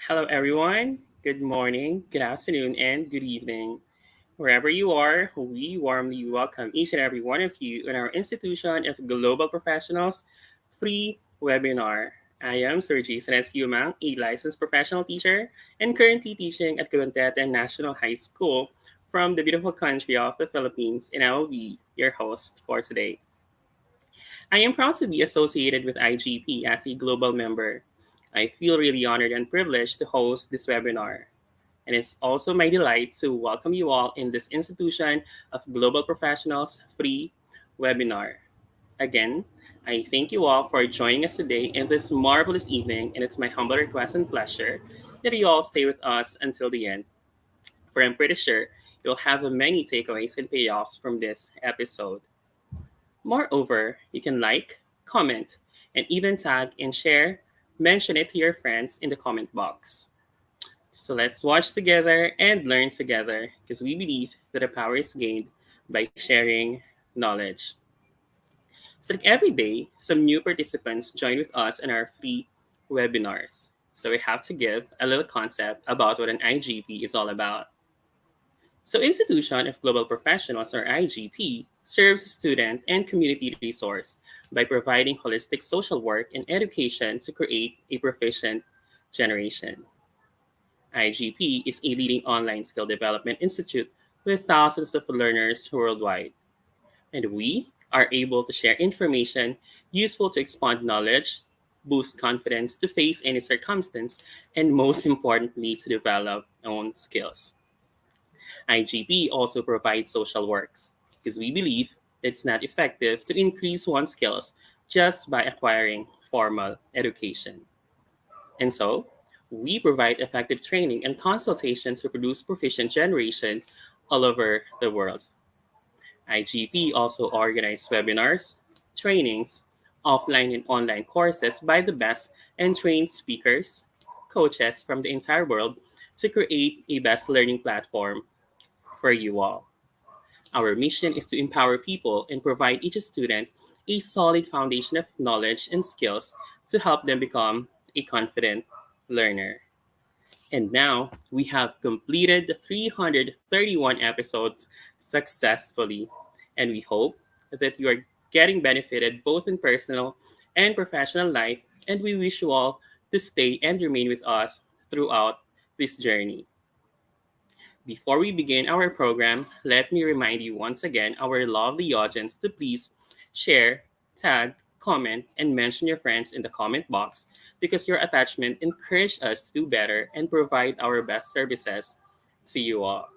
Hello, everyone. Good morning, good afternoon, and good evening. Wherever you are, we warmly welcome each and every one of you in our Institution of Global Professionals free webinar. I am Sir Jason S. Yumang, a licensed professional teacher and currently teaching at Cavite National High School from the beautiful country of the Philippines, and I will be your host for today. I am proud to be associated with IGP as a global member. I feel really honored and privileged to host this webinar. And it's also my delight to welcome you all in this Institution of Global Professionals free webinar. Again, I thank you all for joining us today in this marvelous evening, and it's my humble request and pleasure that you all stay with us until the end, for I'm pretty sure you'll have many takeaways and payoffs from this episode. Moreover, you can like, comment, and even tag and share, mention it to your friends in the comment box. So let's watch together and learn together because we believe that the power is gained by sharing knowledge. So like every day, some new participants join with us in our free webinars. So we have to give a little concept about what an IGP is all about. So Institution of Global Professionals, or IGP, serves student and community resource by providing holistic social work and education to create a proficient generation. IGP is a leading online skill development institute with thousands of learners worldwide, and we are able to share information useful to expand knowledge, boost confidence to face any circumstance, and most importantly, to develop own skills. IGP also provides social works because we believe it's not effective to increase one's skills just by acquiring formal education. And so, we provide effective training and consultation to produce proficient generation all over the world. IGP also organizes webinars, trainings, offline and online courses by the best and trained speakers, coaches from the entire world to create a best learning platform for you all. Our mission is to empower people and provide each student a solid foundation of knowledge and skills to help them become a confident learner. And now we have completed the 331 episodes successfully. And we hope that you are getting benefited both in personal and professional life. And we wish you all to stay and remain with us throughout this journey. Before we begin our program, let me remind you once again, our lovely audience, to please share, tag, comment, and mention your friends in the comment box because your attachment encourages us to do better and provide our best services to you all.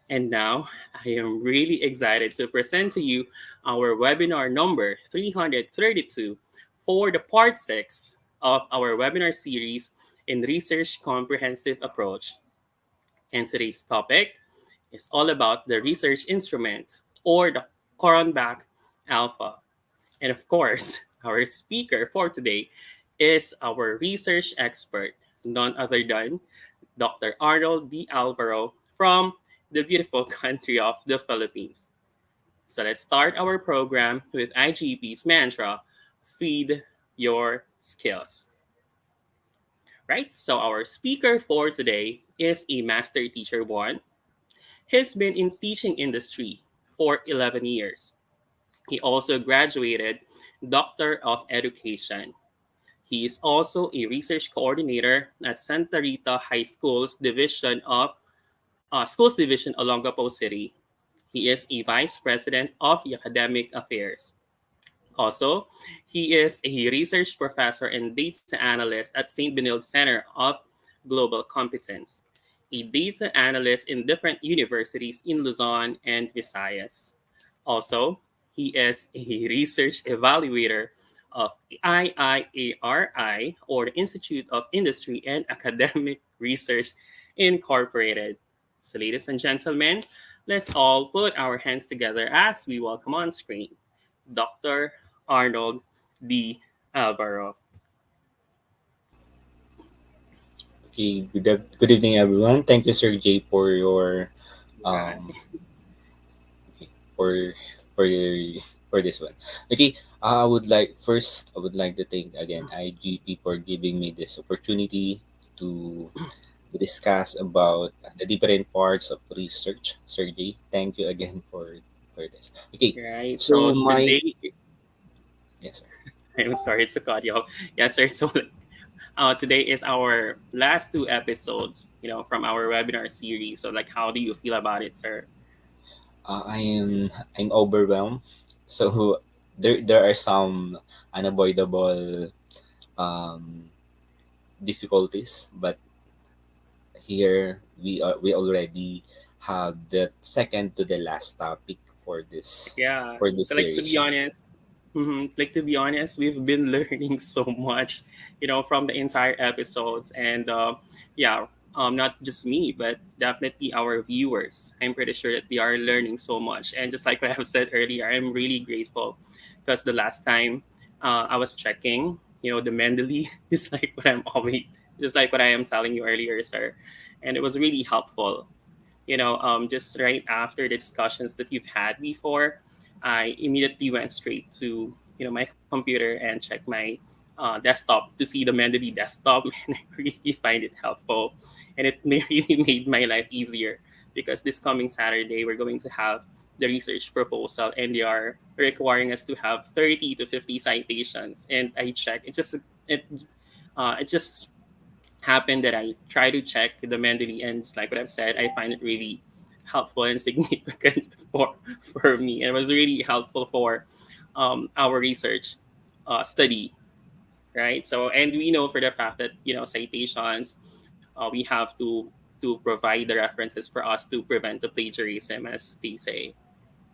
And now, I am really excited to present to you our webinar number 332 for the part 6 of our webinar series in Research Comprehensive Approach. And today's topic is all about the research instrument or the Cronbach Alpha. And of course, our speaker for today is our research expert, none other than Dr. Arnold D. Alvaro from the beautiful country of the Philippines. So let's start our program with IGP's mantra, feed your skills. Right? So our speaker for today is a master teacher one. He's been in teaching industry for 11 years. He also graduated Doctor of Education. He is also a research coordinator at Santa Rita High Schools Division, Olongapo City. He is a vice president of academic affairs. Also, he is a research professor and data analyst at St. Benilde Center of Global Competence, a data analyst in different universities in Luzon and Visayas. Also, he is a research evaluator of IIARI, or the Institute of Industry and Academic Research Incorporated. So, ladies and gentlemen, let's all put our hands together as we welcome on screen Dr. Arnold D. Alvaro. Okay, good evening, everyone. Thank you, Sir Jay, for your Right. um okay, for your for this one. Okay, I would like to thank again IGP for giving me this opportunity to discuss about the different parts of research. Sergey, thank you again for this. Okay, Right. So so my today, yes, sir. I'm sorry to cut you off. Yes, sir. So today is our last two episodes, from our webinar series. So, like, how do you feel about it, sir? I'm overwhelmed. So there are some unavoidable um, difficulties, but here we already have the second to the last topic Yeah. for this So, like, to be duration. honest, we've been learning so much, from the entire episodes, and yeah, not just me, but definitely our viewers. I'm pretty sure that they are learning so much, and just like what I've said earlier, I'm really grateful because the last time I was checking, the Mendeley is like what I'm always, just like what I am telling you earlier, sir, and it was really helpful. Just right after the discussions that you've had before, I immediately went straight to my computer and checked my desktop to see the Mendeley desktop, and I really find it helpful, and it really made my life easier because this coming Saturday we're going to have the research proposal, and they are requiring us to have 30 to 50 citations, and I check it it just happened that I try to check the Mendeley, and just like what I've said, I find it really helpful and significant for me. And it was really helpful for our research study, right? So, and we know for the fact that citations, we have to provide the references for us to prevent the plagiarism, as they say,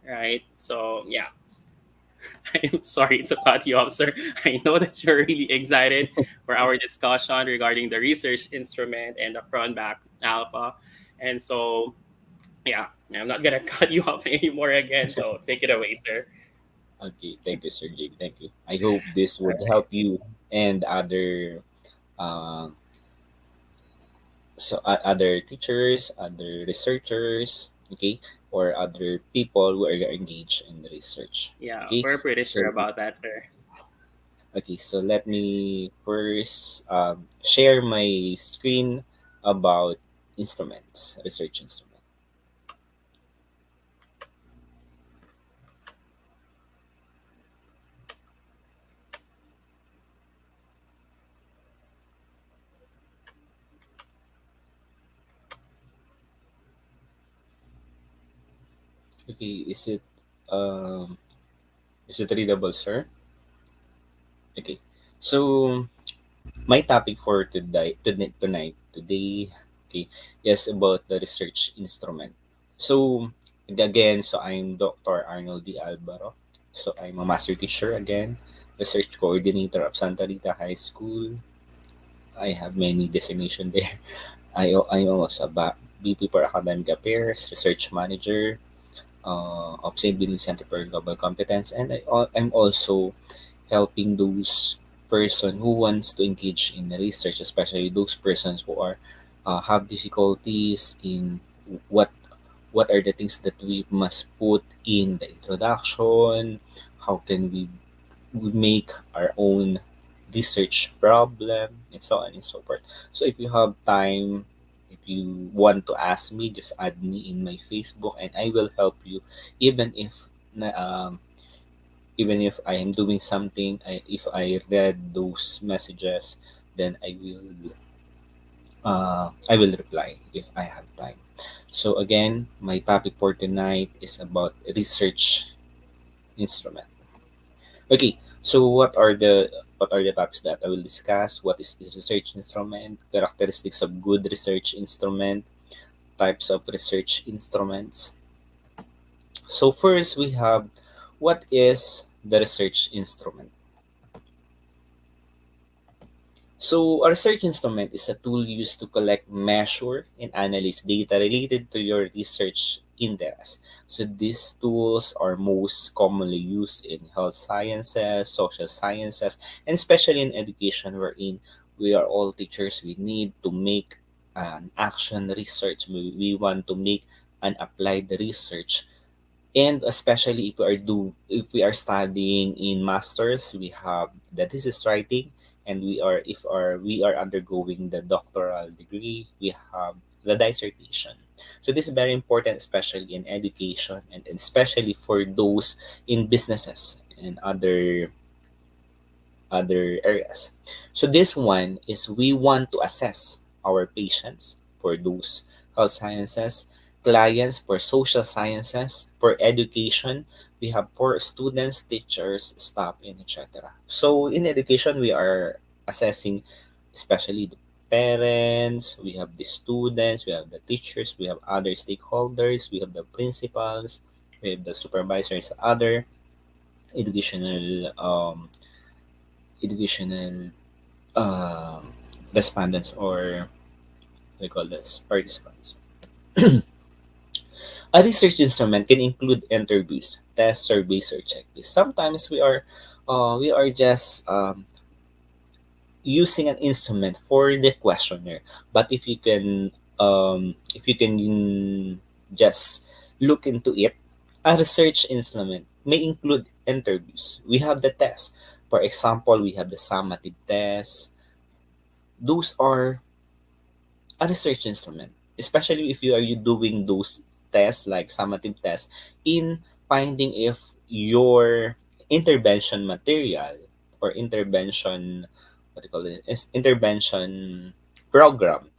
right? So, yeah. I'm sorry to cut you off, sir. I know that you're really excited for our discussion regarding the research instrument and the Cronbach alpha. And so, yeah, I'm not going to cut you off anymore again. So, take it away, sir. Okay, thank you, Sergey. Thank you. I hope this would help you and other uh, other teachers, other researchers, okay, or other people who are engaged in the research. Yeah, Okay, we're pretty sure so about that, sir. let me first share my screen about instruments, research instruments. Okay, um is it readable, sir? Okay, so my topic for today, okay, is about the research instrument. So again, so I'm Dr. Arnold D. Alvaro. So I'm a master teacher again, research coordinator of Santa Rita High School. I have many designation there. I'm also a VP for Academic Affairs, research manager of St. Vincent Center for Global Competence, and I'm also helping those person who wants to engage in research, especially those persons who are have difficulties in what what are the things that we must put in the introduction, how can we make our own research problem, and so on and so forth. So if you have time, if you want to ask me, just add me in my Facebook and I will help you, even if na- um, even if I am doing something, if I read those messages, then I will reply if I have time. So again, my topic for tonight is about research instrument. Okay, so what are the topics that I will discuss? What is this research instrument? Characteristics of good research instrument, types of research instruments. So first we have what is the research instrument? So, a research instrument is a tool used to collect, measure, and analyze data related to your research interest. So, these tools are most commonly used in health sciences, social sciences, and especially in education, wherein we are all teachers. We need to make an action research. We want to make an applied research, and especially if we are studying in masters, we have the thesis writing and we are undergoing the doctoral degree, we have the dissertation. So this is very important, especially in education, and especially for those in businesses and other areas. So this one is we want to assess our patients for those health sciences, clients for social sciences, for education, we have for students, teachers, staff, and etc. So in education, we are assessing especially the parents, we have the students, we have the teachers, we have other stakeholders, we have the principals, we have the supervisors, other educational educational um, respondents, or we call this participants. A research instrument can include interviews, tests, surveys, or checklists. Sometimes we are just using an instrument for the questionnaire. But if you can just look into it, a research instrument may include interviews. We have the test. For example, we have the summative test. Those are a research instrument, especially if you doing those tests like summative tests in finding if your intervention material or intervention, what do you call it, is intervention program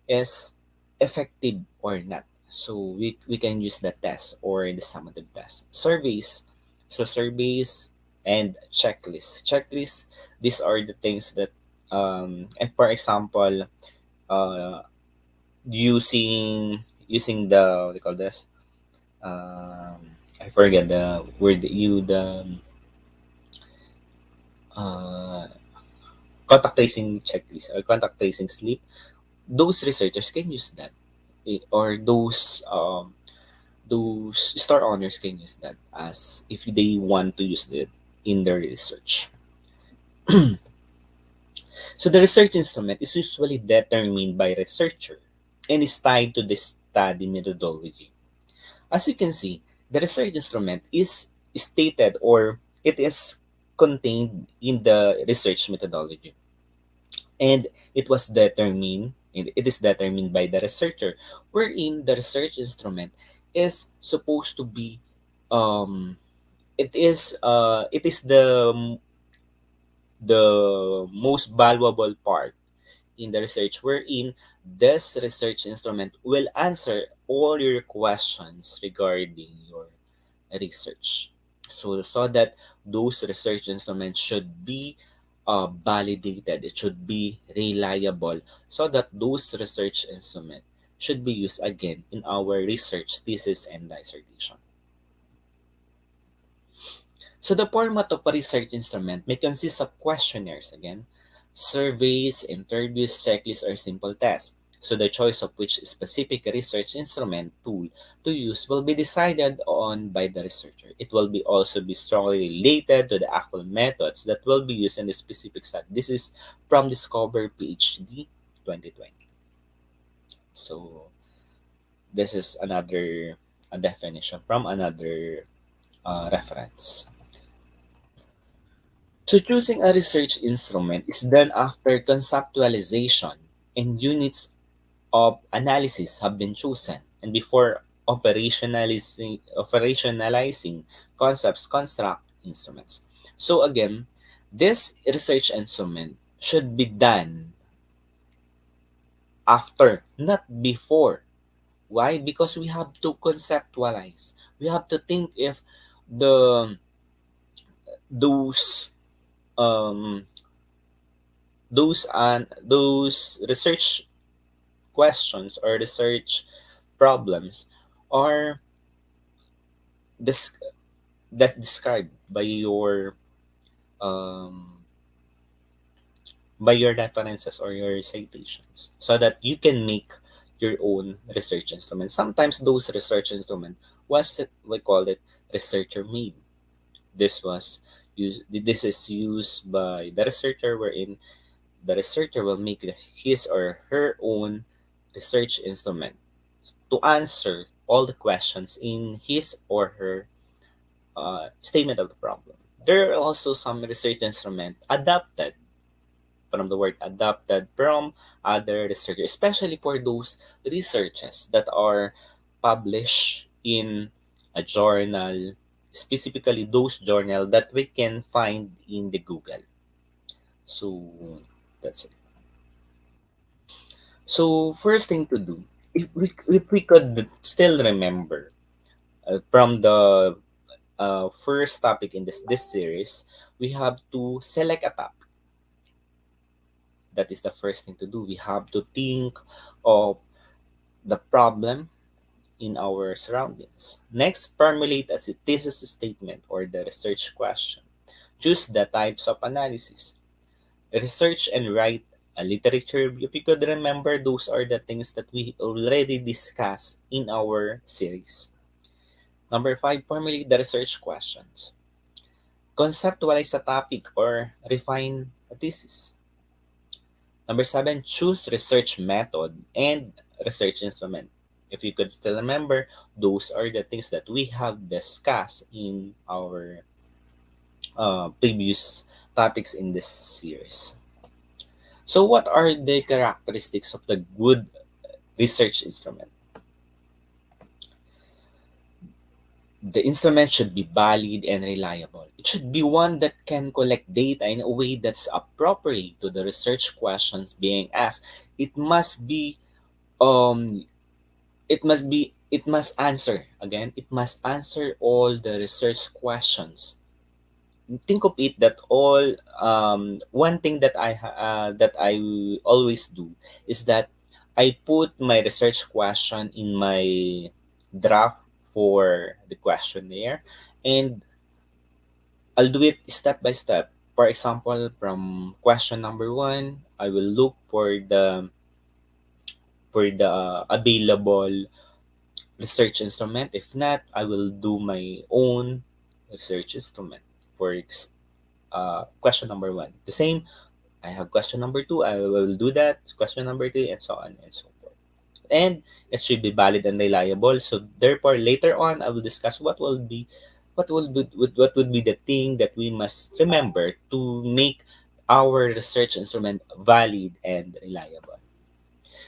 is effective or not. So we can use the test or the summative test. Surveys. So surveys and checklists. Checklists, these are the things that and for example, uh, using the what do you call this? I forget the word the uh, contact tracing checklist or contact tracing slip. Those researchers can use that, or those store owners can use that as if they want to use it in their research. So the research instrument is usually determined by researcher and is tied to the study methodology. As you can see, the research instrument is stated, or it is contained in the research methodology, and it is determined by the researcher, wherein the research instrument is supposed to be it is the most valuable part in the research, wherein this research instrument will answer all your questions regarding your research. So that those research instruments should be validated, it should be reliable, so that those research instruments should be used again in our research thesis and dissertation. So the format of a research instrument may consist of questionnaires again, surveys, interviews, checklists, or simple tests. So the choice of which specific research instrument tool to use will be decided on by the researcher. It will be also be strongly related to the actual methods that will be used in the specific study. This is from Discover PhD 2020. So this is another a definition from another reference. So choosing a research instrument is done after conceptualization and units of analysis have been chosen, and before operationalizing concepts, construct instruments. So again, this research instrument should be done after, not before. Why? Because we have to conceptualize. We have to think if the those um those research questions or research problems are this that described um, by your references or your citations, so that you can make your own research instrument. Sometimes those research instrument was we call it researcher made. This is used by the researcher, wherein the researcher will make his or her own research instrument to answer all the questions in his or her statement of the problem. There are also some research instruments adapted from the word adopted from other researchers, especially for those researches that are published in a journal, specifically those journal that we can find in the Google. So that's it. So first thing to do, if we could still remember from the first topic in this series, we have to select a topic. That is the first thing to do. We have to think of the problem in our surroundings. Next, formulate a thesis statement or the research question. Choose the types of analysis. Research and write a literature review. If you could remember, those are the things that we already discussed in our series. Number 5, formulate the research questions. Conceptualize a topic or refine a thesis. Number 7, choose research method and research instrument. If you could still remember, those are the things that we have discussed in our previous topics in this series. So, what are the characteristics of the good research instrument? The instrument should be valid and reliable. It should be one that can collect data in a way that's appropriate to the research questions being asked. It must be um it must answer again it must answer all the research questions. Think of it that all one thing that I always do is that I put my research question in my draft for the questionnaire, and I'll do it step by step. For example, from question number 1, I will look for the available research instrument. If not, I will do my own research instrument for question number 1. The same, I have question number 2, I will do that. Question number 3, and so on and so forth. And it should be valid and reliable. So therefore, later on, I will discuss what would be the thing that we must remember to make our research instrument valid and reliable.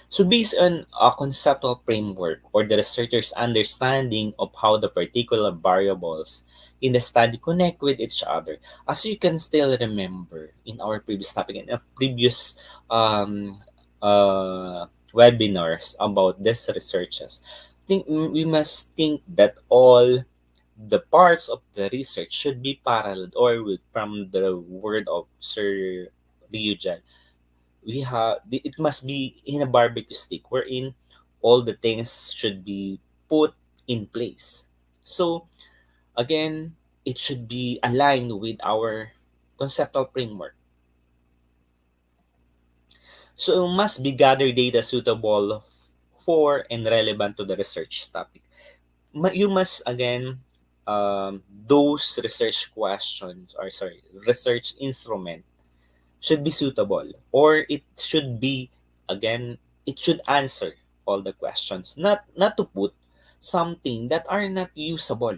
So based on a conceptual framework or the researcher's understanding of how the particular variables in the study connect with each other, as you can still remember in our previous topic and previous um, webinars about these researches, we must think that all the parts of the research should be parallel, or from the word of Sir Ryujin, it must be in a barbecue stick wherein all the things should be put in place. So again, it should be aligned with our conceptual framework. So it must be gather data suitable for and relevant to the research topic. You must again those research questions, or sorry, research instrument should be suitable, or it should be, again, it should answer all the questions, not to put something that are not usable.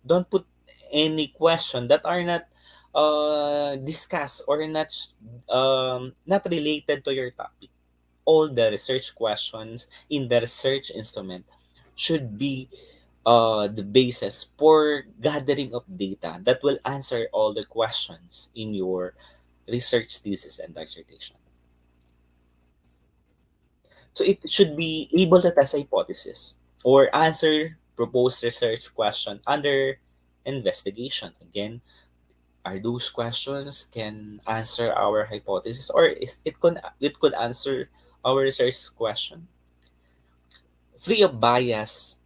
Don't put any question that are not discussed or not related to your topic. All the research questions in the research instrument should be the basis for gathering of data that will answer all the questions in your research thesis and dissertation. So it should be able to test hypothesis or answer proposed research question under investigation. Again, are those questions can answer our hypothesis, or it could answer our research question? Free of bias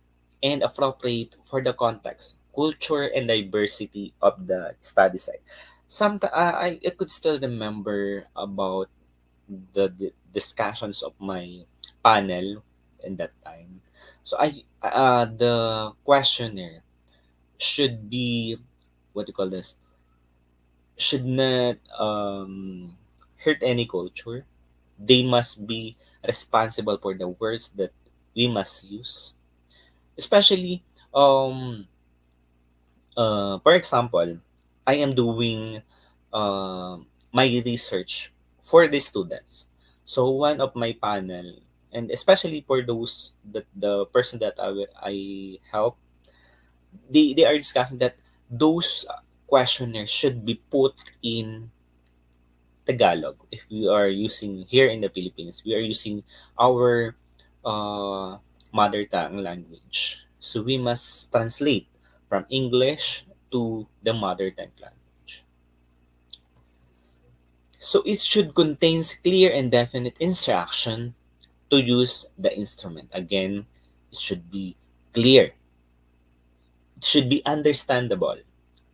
and appropriate for the context, culture, and diversity of the study site. I could still remember about the discussions of my panel in that time. So the questionnaire should be, what do you call this? Should not hurt any culture. They must be responsible for the words that we must use. Especially for example, I am doing uh, my research for the students. So one of my panel, and especially for those that the person that I help, they are discussing that those questionnaires should be put in Tagalog. If we are using here in the Philippines, we are using our mother tongue language. So we must translate from English to the mother tongue language. So it should contain clear and definite instruction to use the instrument. Again, it should be clear. It should be understandable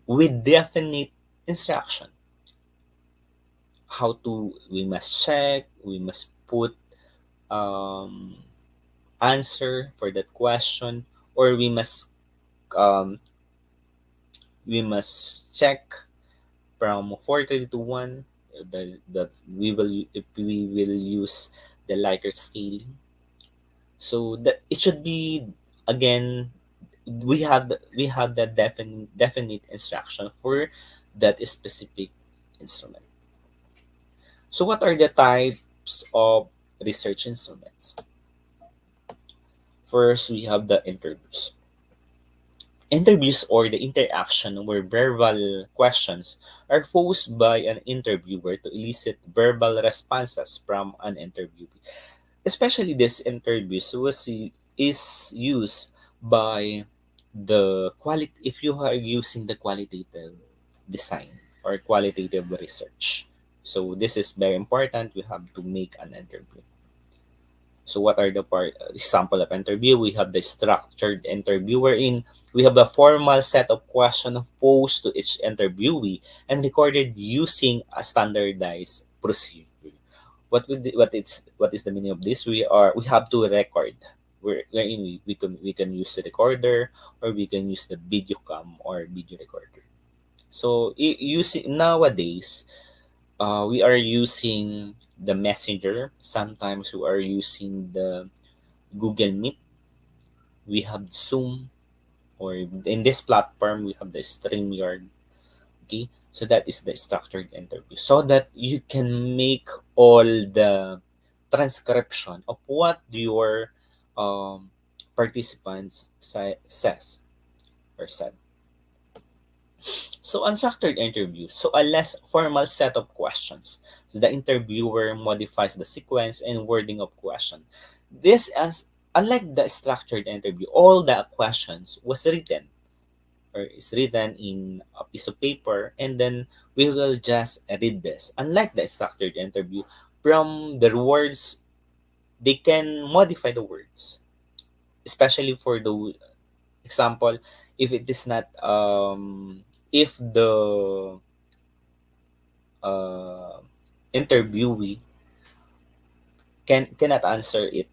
with definite instruction. How to, we must check, we must put um, answer for that question, or um, we must check from 40 to 1 that we will, if we will use the Likert scaling. So that it should be, again, we have that definite instruction for that specific instrument. So what are the types of research instruments? First, we have the interviews. Interviews, or the interaction where verbal questions are posed by an interviewer to elicit verbal responses from an interviewee. Especially this interviews is used by the quality, if you are using the qualitative design or qualitative research. So this is very important. We have to make an interview. So what are the example of interview? We have the structured interview wherein we have a formal set of questions posed to each interviewee and recorded using a standardized procedure. What is the meaning of this? We have to record. Wherein we can use the recorder, or we can use the video cam or video recorder. So using nowadays, we are using the messenger. Sometimes we are using the Google Meet. We have Zoom, or in this platform we have the StreamYard. Okay, so that is the structured interview, so that you can make all the transcription of what your um, participants says or said. So unstructured interview, so a less formal set of questions. So the interviewer modifies the sequence and wording of question. This as Unlike the structured interview, all the questions was written, or is written in a piece of paper, and then we will just read this. Unlike the structured interview, from the words, they can modify the words, especially for the example, if it is not if the uh, interviewee cannot answer it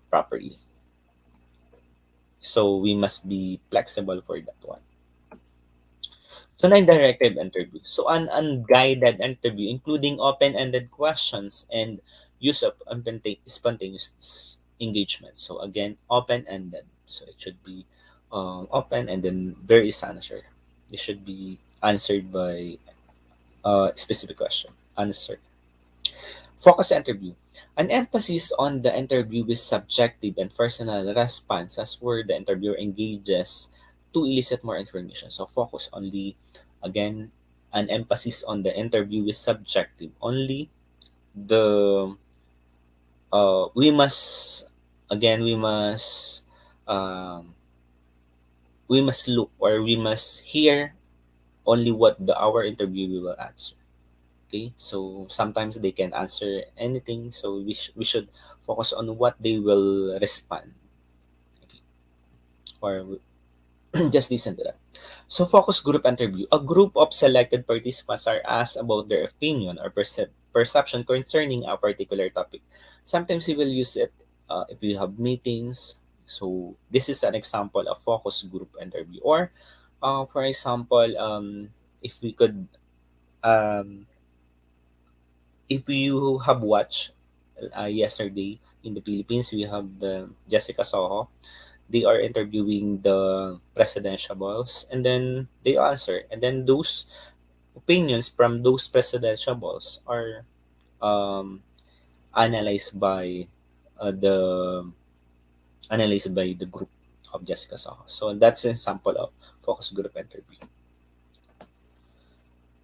properly, so we must be flexible for that one. So non-directive interview. So an unguided interview, including open-ended questions and use of spontaneous engagement. So again, open-ended. So it should be open, and then there is answer. It should be answered by a specific question. Answer. Focus interview. An emphasis on the interview with subjective and personal responses where the interviewer engages to elicit more information. So focus only, again, an emphasis on the interview with subjective. Only the we must again we must look, or we must hear only what the our interviewee will answer. Okay, so sometimes they can answer anything, so we should focus on what they will respond. Okay, or just listen to that. So focus group interview, a group of selected participants are asked about their opinion or perception concerning a particular topic. Sometimes we will use it if we have meetings. So this is an example of focus group interview. Or for example, if we could um, if you have watched yesterday in the Philippines, we have the Jessica Soho. They are interviewing the presidentiables, and then they answer, and then those opinions from those presidentiables are um, analyzed by the group of Jessica Soho. So that's an example of focus group interview.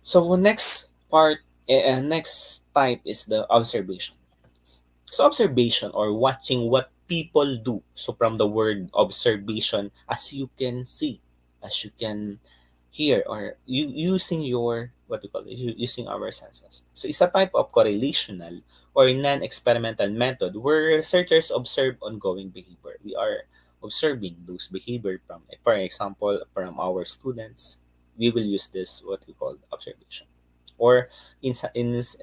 So next type is the observation. So observation or watching what people do. So from the word observation, as you can see, as you can hear, or you using your what we call it, using our senses. So it's a type of correlational or non-experimental method where researchers observe ongoing behavior. We are observing those behavior from, for example, from our students. We will use this what we call observation. Or in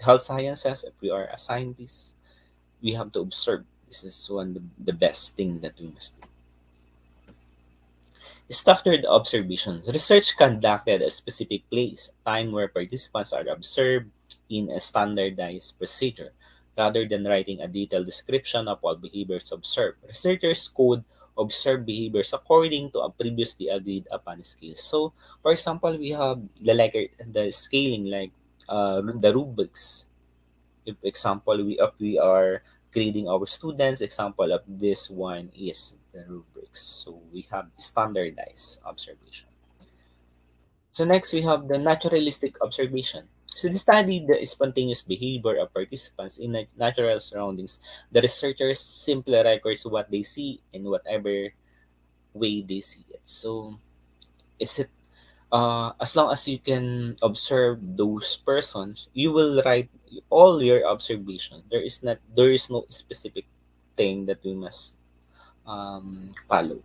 health sciences, if we are a scientist, we have to observe. This is one of the best thing that we must do. Structured observations. Research conducted at a specific place, time where participants are observed in a standardized procedure. Rather than writing a detailed description of all behaviors observed, researchers could observe behaviors according to a previously agreed upon scale. So, for example, we have the scaling like the rubrics. If example we are grading our students, example of this one is the rubrics. So we have standardized observation. So next we have the naturalistic observation. So they study the spontaneous behavior of participants in natural surroundings. The researchers simply records what they see in whatever way they see it. So is it as long as you can observe those persons, you will write all your observation. There is no specific thing that we must follow.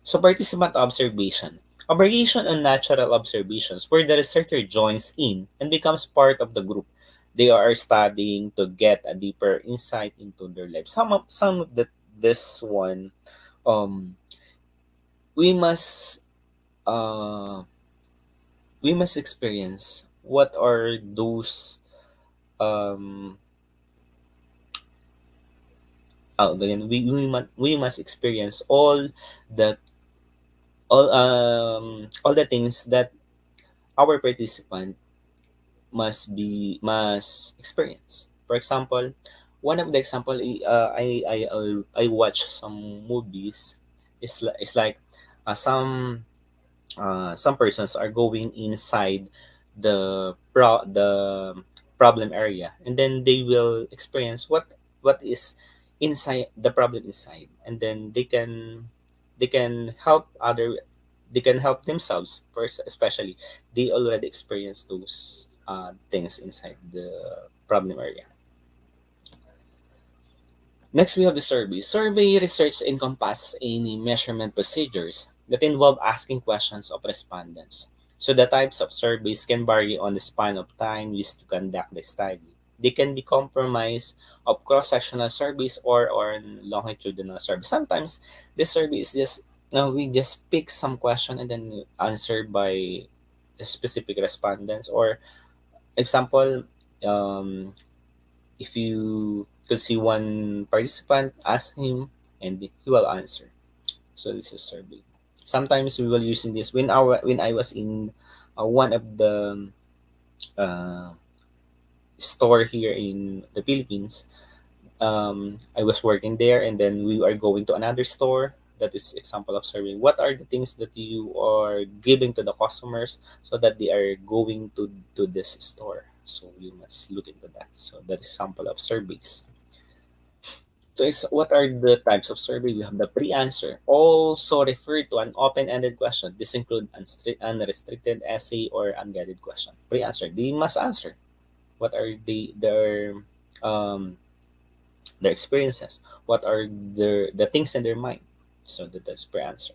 So participant observation. A variation on natural observations where the researcher joins in and becomes part of the group. They are studying to get a deeper insight into their lives. Some of this one um we must uh we must experience what are those um again we must experience the all the things that our participant must experience. For example, one of the example I watch some movies is like some persons are going inside the problem area, and then they will experience what is inside the problem inside, and then they can help other they can help themselves first, especially they already experienced those things inside the problem area. Next, we have the survey. Survey research encompasses any measurement procedures that involve asking questions of respondents. So the types of surveys can vary on the span of time used to conduct the study. They can be compromised of cross-sectional surveys or longitudinal surveys. Sometimes the survey is just we just pick some question and then answer by specific respondents. Or example, um, if you could see one participant, ask him and he will answer. So this is survey. Sometimes we will using this when I was in one of the uh, store here in the Philippines. I was working there, and then we are going to another store. That is example of survey. What are the things that you are giving to the customers so that they are going to this store? So you must look into that. So that is sample of surveys. So it's, what are the types of survey? We have the pre-answer, also refer to an open-ended question. This include unrestricted essay or unguided question. Pre-answer, they must answer. What are um, their experiences? What are the things in their mind? So that's pre-answer.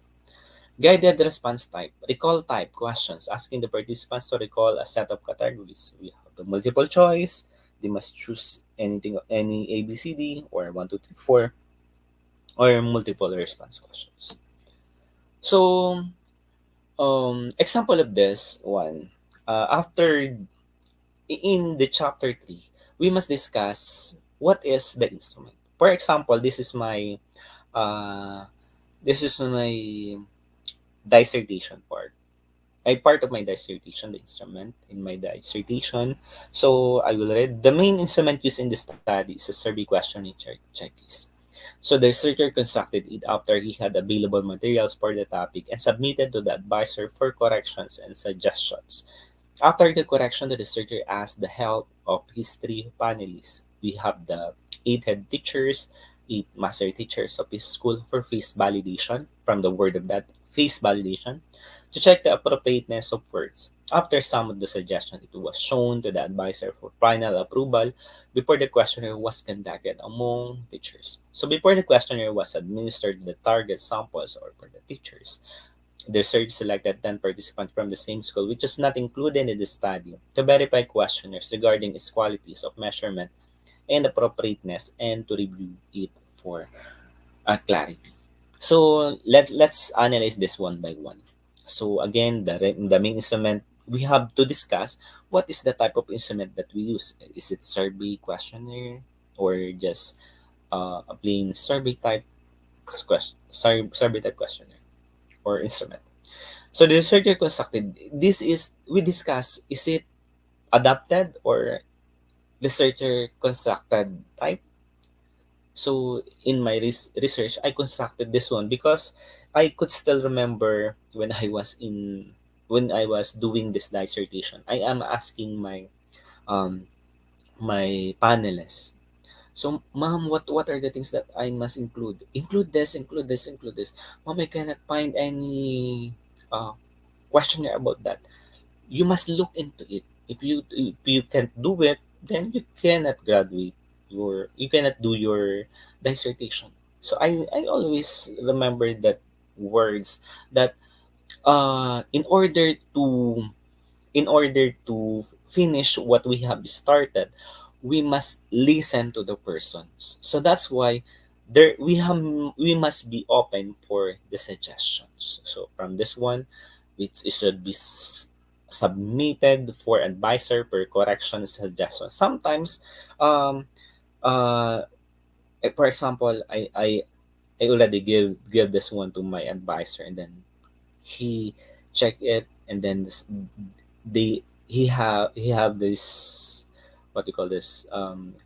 Guided response type, recall type questions, asking the participants to recall a set of categories. We have the multiple choice. They must choose any A, B, C, D, or 1, 2, 3, 4, or multiple response questions. So, example of this one, after in the chapter 3, we must discuss what is the instrument. For example, uh, this is my dissertation part. I part of my dissertation, the instrument in my dissertation. So I will read the main instrument used in the study is a survey questionnaire checklist. So the researcher constructed it after he had available materials for the topic and submitted to the advisor for corrections and suggestions. After the correction, the researcher asked the help of his three panelists. We have the eight head teachers, eight master teachers of his school for face validation, from the word of that, face validation, to check the appropriateness of words. After some of the suggestions, it was shown to the advisor for final approval before the questionnaire was conducted among teachers. So before the questionnaire was administered to the target samples or for the teachers, the research selected 10 participants from the same school, which is not included in the study, to verify questionnaires regarding its qualities of measurement and appropriateness and to review it for clarity. So let's analyze this one by one. So again, the main instrument we have to discuss what is the type of instrument that we use. Is it survey questionnaire or just a plain survey type questionnaire or instrument? So the researcher constructed this is we discuss is it adapted or researcher constructed type. So in my research, I constructed this one because I could still remember when I was doing this dissertation. I am asking um my panelists. So, ma'am, what are the things that I must include? Include this, include this, include this. Ma'am, I cannot find any questionnaire about that. You must look into it. If you can't do it, then you cannot graduate you cannot do your dissertation. So I always remember that words that in order to finish what we have started, we must listen to the persons. So that's why we must be open for the suggestions. So from this one, it should be submitted for advisor per correction suggestion. Sometimes, um, for example, I already give this one to my advisor, and then he check it, and then he have this what do you call this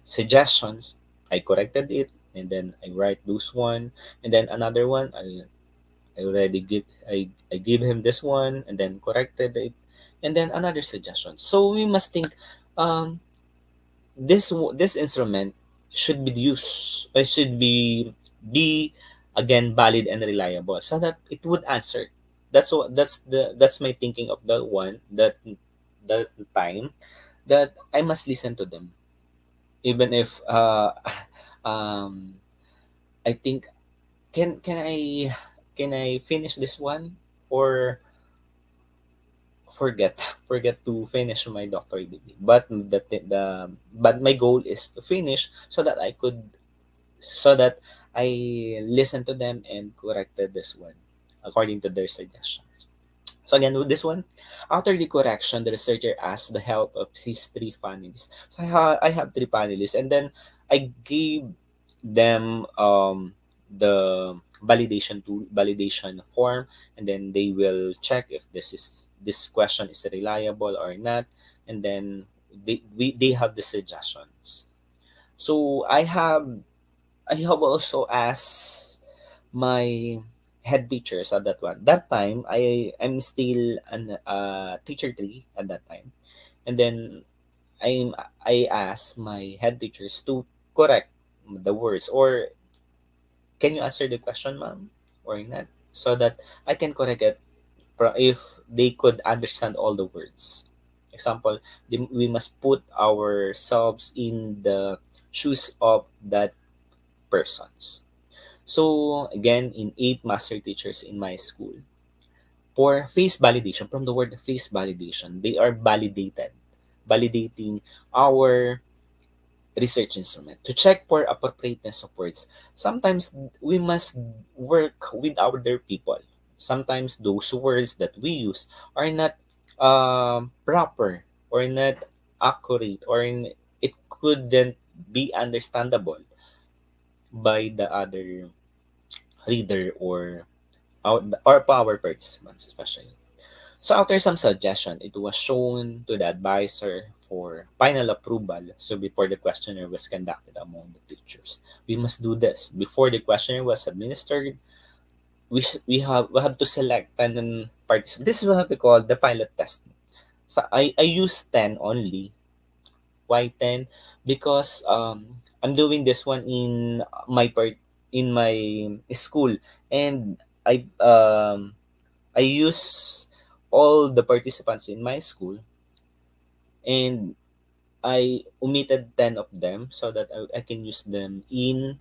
suggestions. I corrected it, and then I write those one, and then another one I already I give him this one, and then corrected it, and then another suggestion. So we must think, um this instrument should be used, should be again valid and reliable, so that it would answer. That's my thinking of that one, that time that I must listen to them, even if um I think, can I finish this one, or forget forget to finish my doctorate degree. But but my goal is to finish, so that I listened to them and corrected this one according to their suggestions. So again, with this one, after the correction, the researcher asked the help of his three panelists. So I have three panelists, and then I gave them the validation form, and then they will check if this question is reliable or not, and then they have the suggestions. So I have also asked my head teachers at that one. That time I'm still an teacher three at that time, and then I asked my head teachers to correct the words, or can you answer the question, ma'am, or not, so that I can correct it if they could understand all the words. Example, we must put ourselves in the shoes of that persons. So again, in eight master teachers in my school, for face validation, from the word face validation, they are validating our research instrument to check for appropriateness of words. Sometimes we must work with other people. Sometimes those words that we use are not proper, or not accurate, or it couldn't be understandable by the other reader, or our power participants especially. So after some suggestion, it was shown to the advisor for final approval. So before the questionnaire was conducted among the teachers, we must do this. Before the questionnaire was administered, we have to select 10 participants. This is what we call the pilot test. So I use 10 only. Why 10? Because I'm doing this one in my school, and I use all the participants in my school, and I omitted 10 of them so that I can use them in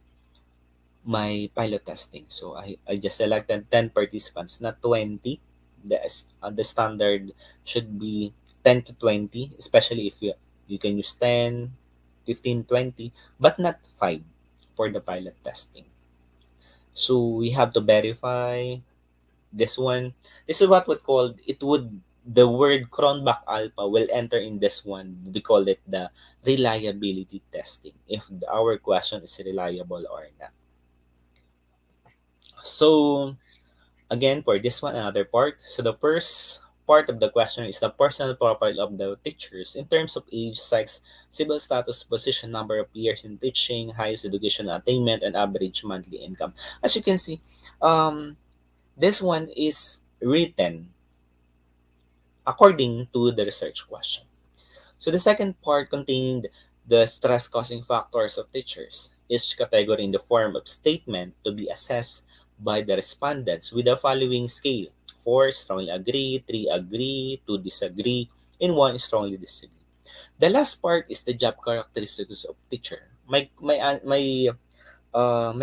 my pilot testing. So I just selected 10 participants, not 20. The standard should be 10 to 20, especially if you can use 10, 15, 20, but not 5 for the pilot testing. So we have to verify this one. This is what we call it would the word Cronbach alpha will enter in this one. We call it the reliability testing if our question is reliable or not. So again, for this one, another part. So the first part of the question is the personal profile of the teachers in terms of age, sex, civil status, position, number of years in teaching, highest educational attainment, and average monthly income. As you can see, this one is written according to the research question. So the second part contained the stress-causing factors of teachers, each category in the form of statement to be assessed by the respondents with the following scale: 4 strongly agree, 3 agree, 2 disagree, and 1 strongly disagree. The last part is the job characteristics of teacher. My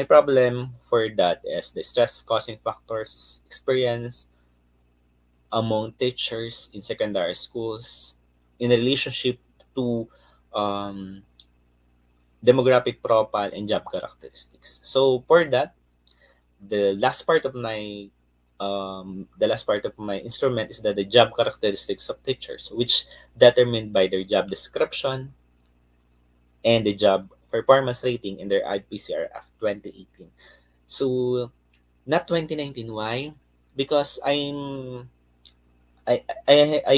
problem for that is the stress-causing factors experience among teachers in secondary schools in relationship to um, demographic profile and job characteristics. So for that, the last part of my instrument is that the job characteristics of teachers, which determined by their job description and the job performance rating in their IPCRF 2018. So not 2019. Why? Because I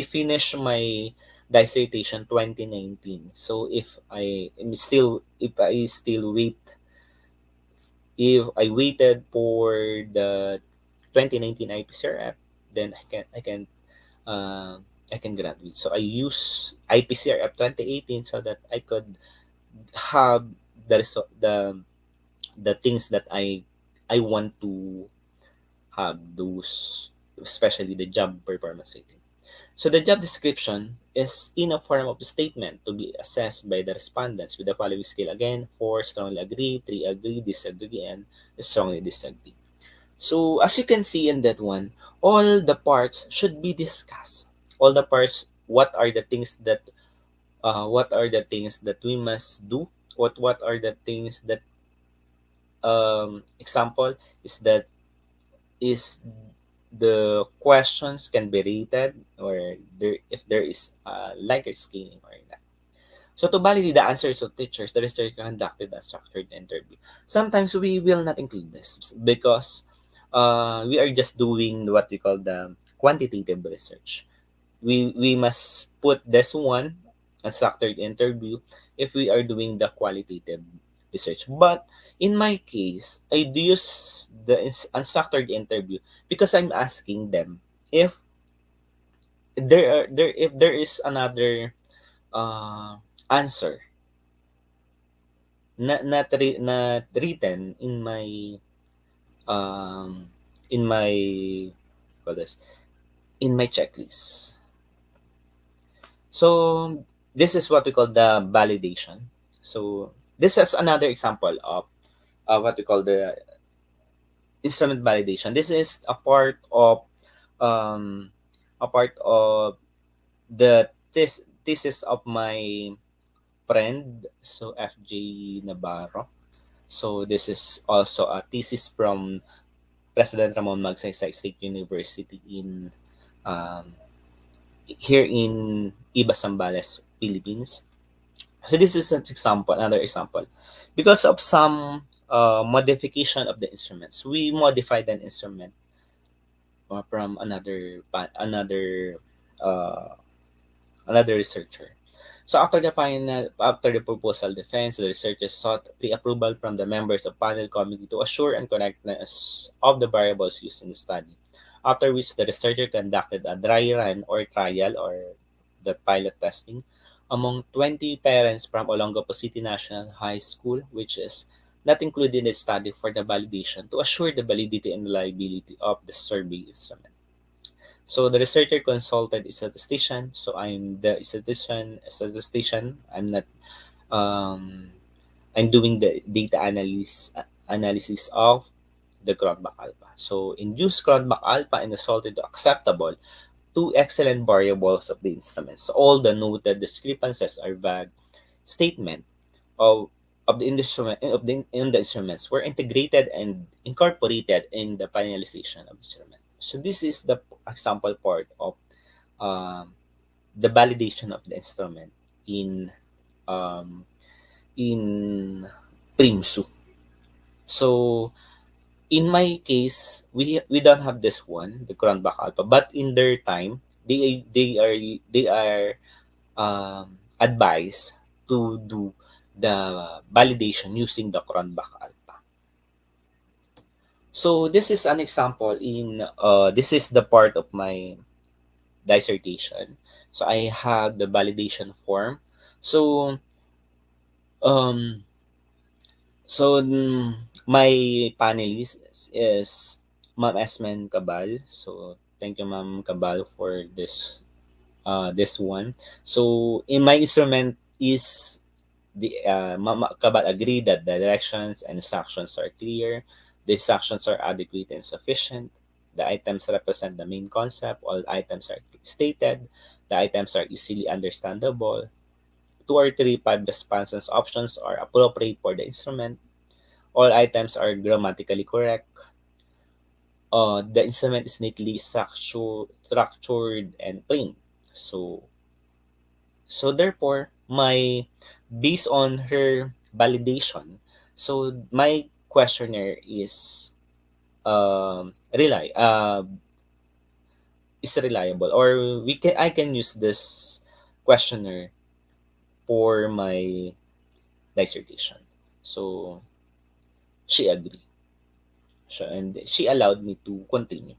finished my dissertation 2019. So if I waited for the 2019 IPCRF, then uh, I can graduate. So I use IPCRF 2018 so that I could have the things that I want to have those, especially the job performance rating. So the job description is in a form of statement to be assessed by the respondents with the following scale again: 4 strongly agree, 3 agree, disagree, and strongly disagree. So as you can see in that one, all the parts should be discussed. All the parts, what are the things that we must do? What are the things that example is that is the questions can be rated, or if there is liker scaling or not. So to validate the answers of teachers, the research conducted a structured interview. Sometimes we will not include this because we are just doing what we call the quantitative research. We must put this one a structured interview if we are doing the qualitative research. But in my case, I do use the unstructured interview because I'm asking them if if there is another uh, answer not written um in my call this in my checklist. So this is what we call the validation. So this is another example of what we call the instrument validation. This is um, a part of the thesis of my friend, so FJ Navarro. So this is also a thesis from President Ramon Magsaysay State University in um, here in Iba Zambales, Philippines. So this is an example, another example. Because of some modification of the instruments, we modified an instrument from uh, another researcher. So after the proposal defense, the researchers sought pre-approval from the members of panel committee to assure and correctness of the variables used in the study. After which the researcher conducted a dry run or trial or the pilot testing among 20 parents from Olongapo City National High School, which is not included in the study for the validation to assure the validity and reliability of the survey instrument. So the researcher consulted a statistician. So I'm the statistician. Um, I'm doing the data analysis of the Cronbach alpha. So induce Cronbach alpha and resulted to acceptable two excellent variables of the instruments. So all the noted discrepancies are vague statement of of the instrument of the in the instruments were integrated and incorporated in the finalization of the instrument. So this is the example part of um, the validation of the instrument in um, in Primsu. So in my case, we don't have this one, the Cronbach alpha, but in their time, they are advised to do the validation using the Cronbach alpha. So this is an example in this is the part of my dissertation. So I have the validation form. So um my panelist is Ma'am Esmen Cabal. So thank you Ma'am Cabal for this one. So in my instrument is the Ma'am Cabal agreed that the directions and instructions are clear. The instructions are adequate and sufficient. The items represent the main concept. All items are stated. The items are easily understandable. Two or three five responses options are appropriate for the instrument. All items are grammatically correct. The instrument is neatly structured and plain. So, so therefore, my based on her validation, so my questionnaire rely is reliable, or we can I can use this questionnaire for my dissertation. So she agreed. So, and she allowed me to continue.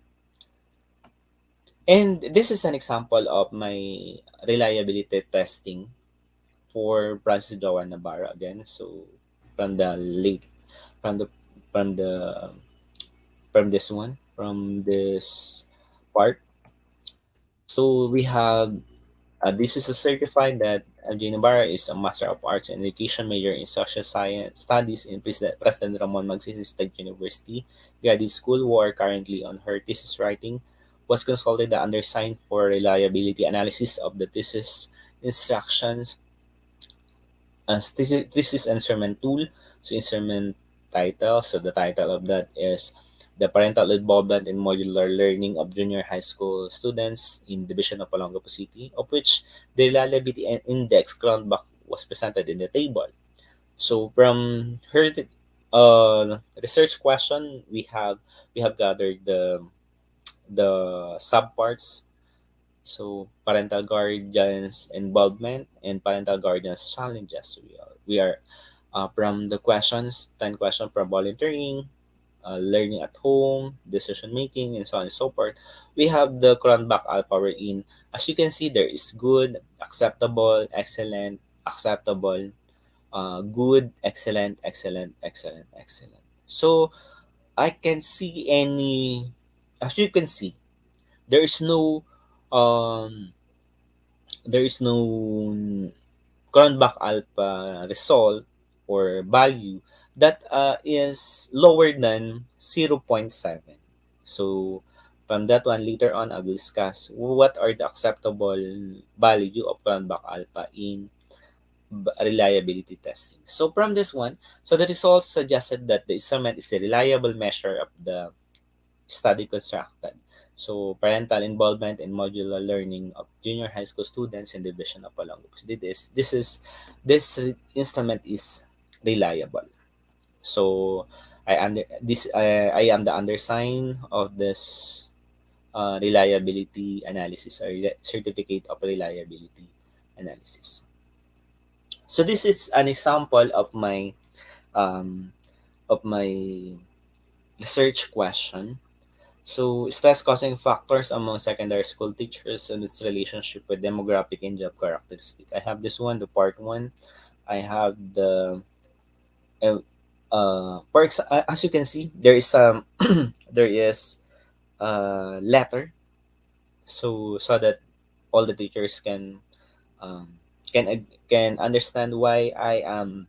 And this is an example of my reliability testing for Francis Joan Navarro again. So from the late from the from the from this one from this part. So we have this is a certified that MJ Navarro is a Master of Arts in Education major in Social Science Studies in President Ramon Magsaysay State University Graduate School, who are currently on her thesis writing, was consulted the undersigned for reliability analysis of the thesis instructions as this is instrument tool. So instrument title. So the title of that is the parental involvement in modular learning of junior high school students in division of Olongapo City, of which the reliability and index Cronbach was presented in the table. So from her research question, we have gathered the subparts. So parental guardians involvement and parental guardians challenges. We are from the questions, 10 questions from volunteering, learning at home, decision making, and so on and so forth. We have the Cronbach alpha wherein, as you can see, there is good, acceptable, excellent, acceptable, good, excellent, excellent, excellent, excellent. So I can see as you can see, there is no um there is no Cronbach alpha result or value that is lower than 0.7. So from that one later on I will discuss what are the acceptable value of Cronbach alpha in reliability testing. So from this one, so the results suggested that the instrument is a reliable measure of the study constructed. So parental involvement in modular learning of junior high school students in division of Olongapo. This instrument is reliable. So I am the undersign of this reliability analysis, or certificate of reliability analysis. So this is an example um, of my research question. So stress causing factors among secondary school teachers and its relationship with demographic and job characteristic. I have this one, the part one. I have the uh, as you can see, there is there is a letter, so that all the teachers um, can understand why I am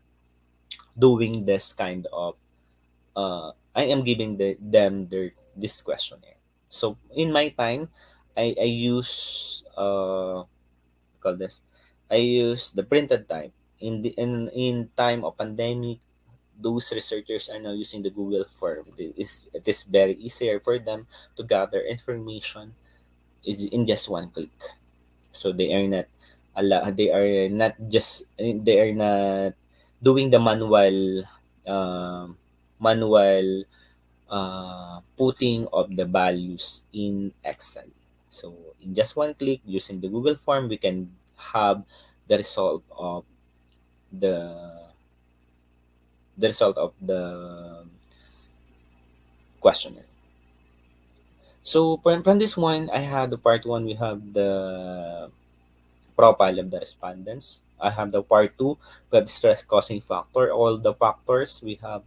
doing this kind of I am giving them this questionnaire. So in my time, I use call this I use the printed type. In time of pandemic, those researchers are now using the Google form. It is very easier for them to gather information is in just one click. So they are not doing the manual putting of the values in Excel. So in just one click using the Google form, we can have the result of the the questionnaire. So from this one, I have the part one. We have the profile of the respondents. I have the part two. We have stress causing factor. All the factors we have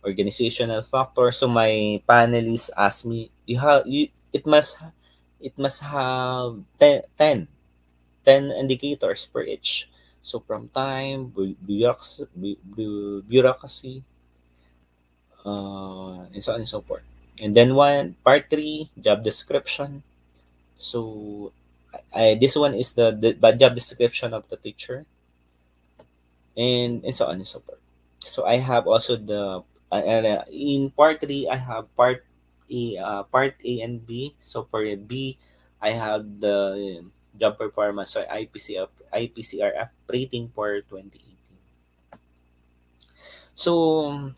organizational factors. So my panelists asked me, it must have 10 indicators per each. So from time, bureaucracy, and so on and so forth. And then one part three, job description. So this one is the job description of the teacher, and so on and so forth. So I have also in part three I have part A and B. So for B, I have the job performance or IPCRF rating for 2018. So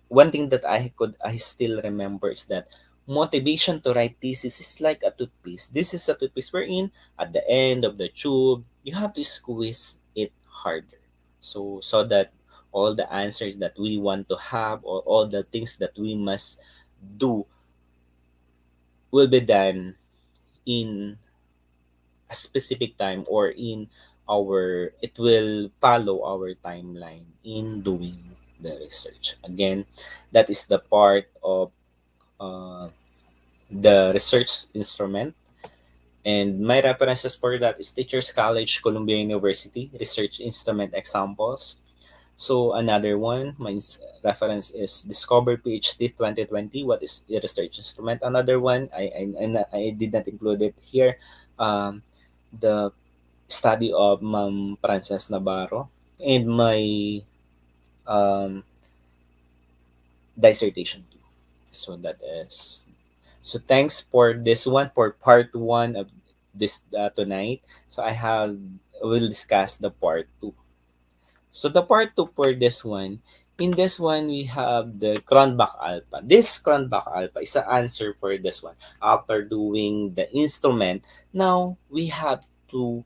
one thing that I still remember is that motivation to write thesis is like a toothpaste. This is a toothpaste wherein at the end of the tube you have to squeeze it harder. So that all the answers that we want to have, or all the things that we must do, will be done in a specific time, or it will follow our timeline in doing the research. Again, that is the part of uh, the research instrument. And my references for that is Teachers College, Columbia University, Research Instrument Examples. So another one, reference is Discover PhD 2020, what is the research instrument? Another one, I did not include it here, the study of Ma'am Frances Navarro, and my um, dissertation too. So that is so thanks for this one, for part one of this tonight. So we'll discuss the part two. So the part two for this one, in this one we have the Cronbach alpha. This Cronbach alpha is the answer for this one. After doing the instrument, now we have to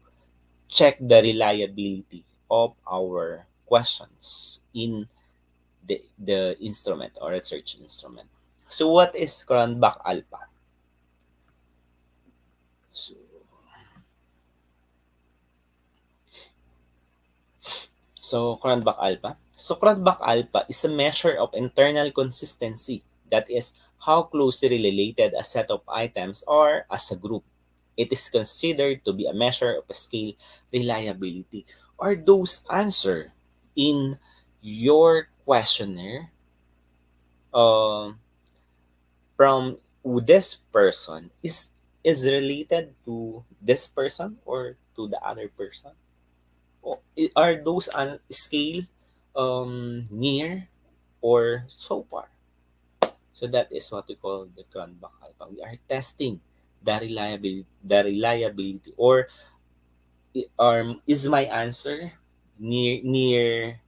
check the reliability of our questions in the instrument or research instrument. So what is Cronbach alpha? So, Cronbach alpha. So Cronbach alpha is a measure of internal consistency. That is how closely related a set of items are as a group. It is considered to be a measure of scale reliability. Are those answer in your questionnaire um, from this person is related to this person or to the other person? Are those on scale near or so far? So that is what we call the Cronbach alpha. We are testing the reliability, or is my answer near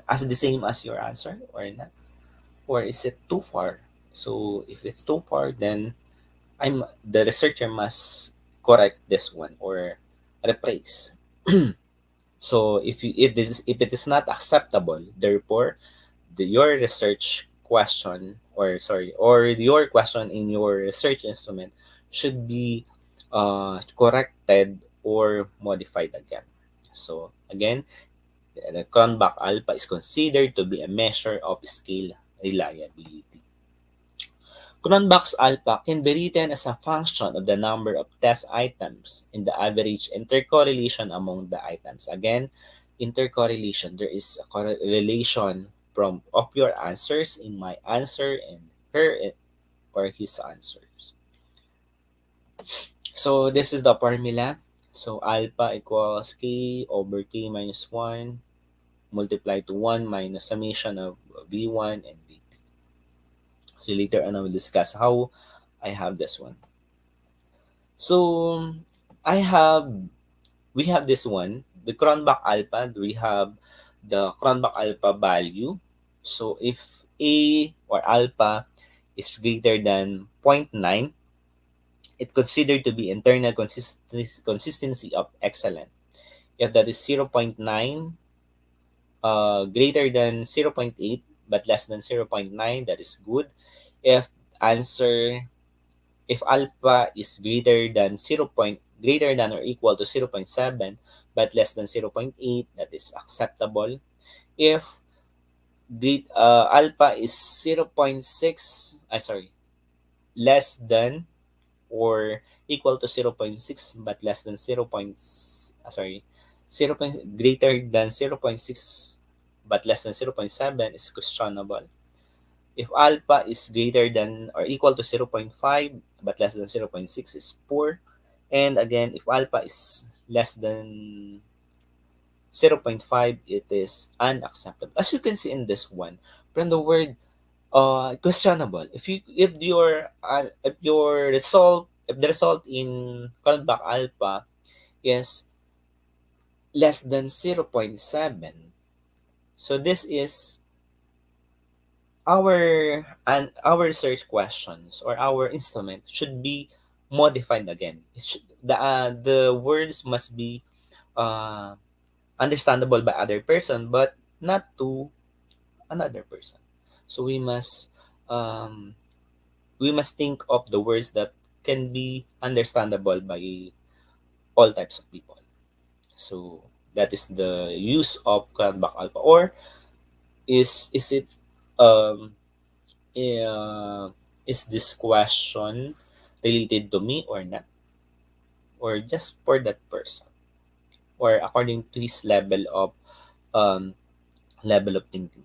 as the same as your answer or not, or is it too far? So if it's too far, then the researcher must correct this one or replace. So if it is not acceptable, therefore your research question, or sorry, or your question in your research instrument should be corrected or modified again. So again, the Cronbach alpha is considered to be a measure of scale reliability. Cronbach's alpha can be written as a function of the number of test items and the average intercorrelation among the items. Again, intercorrelation, there is a correlation from of your answers in my answer and her or his answers. So this is the formula. So alpha equals k over k minus 1 multiplied to 1 minus summation of v1 and v2. So later on I will discuss how I have this one. So I have we have this one, the Cronbach alpha. We have the Cronbach alpha value. So if A or alpha is greater than zero point 0.9, it considered to be internal consistency of excellent. If that is zero point 0.9, greater than zero point 0.8 but less than zero point 0.9, that is good. If answer if alpha is greater than or equal to zero point 0.7 but less than zero point 0.8, that is acceptable. If alpha is zero point 0.6, less than or equal to zero point 0.6 but less than 0. Greater than zero point 0.6 but less than zero point 0.7 is questionable. If alpha is greater than or equal to zero point 0.5 but less than zero point 0.6 is poor. And again, if alpha is less than zero point 0.5, it is unacceptable. As you can see in this one, from the word questionable. If the result in Cronbach alpha is less than zero point 0.7, so this is our research questions or our instrument should be modified again. The words must be uh, understandable by other person but not to another person. So um, we must think of the words that can be understandable by all types of people. So that is the use of Cronbach alpha. Or is it um uh, is this question related to me or not, or just for that person, or according to his um level of thinking.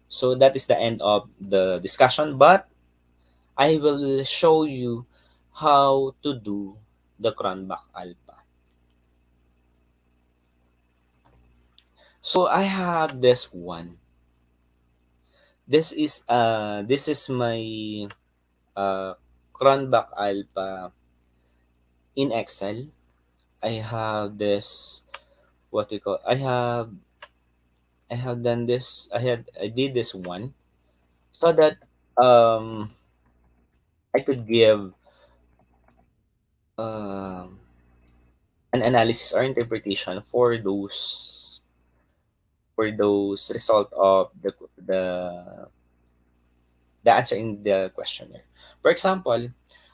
So that is the end of the discussion, but I will show you how to do the Cronbach alpha. So I have this one. This is my uh Cronbach alpha in Excel. I have this, what we call, I have done this. I did this one so that um I could give um an analysis or interpretation for those result of the answer in the questionnaire. For example,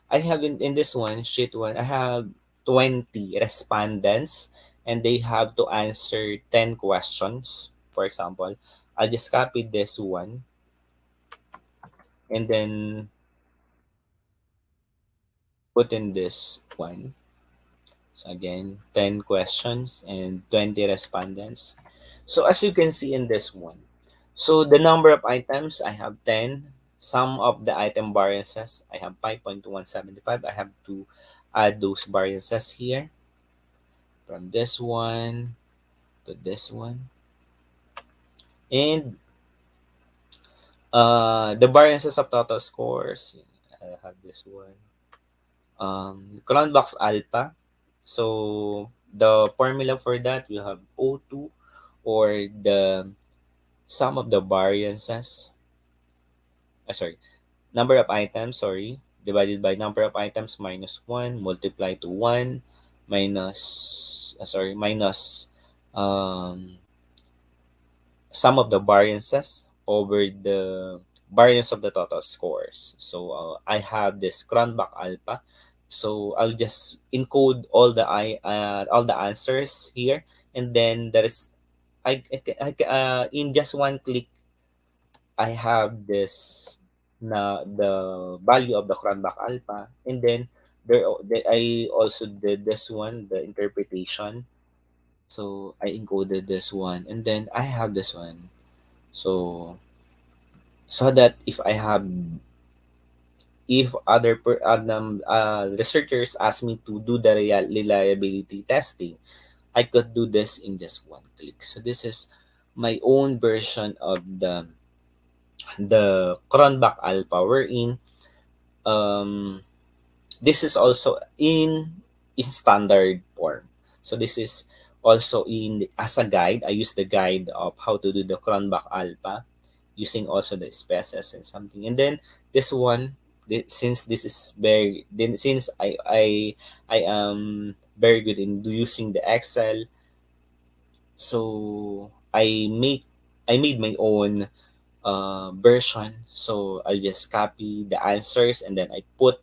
I have in this one, sheet one, I have 20 respondents and they have to answer 10 questions. For example, I'll just copy this one and then put in this one. So again, 10 questions and 20 respondents. So as you can see in this one, so the number of items, I have 10. Some of the item variances, I have 5.175. I have to add those variances here from this one to this one. And the variances of total scores, I have this one. Cronbach's alpha. So the formula for that, you have O2 or the sum of the variances sorry, number of items, sorry, divided by number of items minus 1, multiply to 1, minus um, sum of the variances over the variance of the total scores. So I have this Cronbach alpha. So I'll just encode all the answers here, and then there is in just one click I have this na the value of the Cronbach alpha, and then I also did this one, the interpretation. So I encoded this one, and then I have this one. So so that if researchers ask me to do the reliability testing, I could do this in just one click. So this is my own version of the Cronbach alpha, wherein um this is also in standard form. So this is also in as a guide. I use the guide of how to do the Cronbach alpha using also the species and something. And then this one, since this is very then since I am very good in using the Excel, so I made my own version. So I'll just copy the answers, and then I put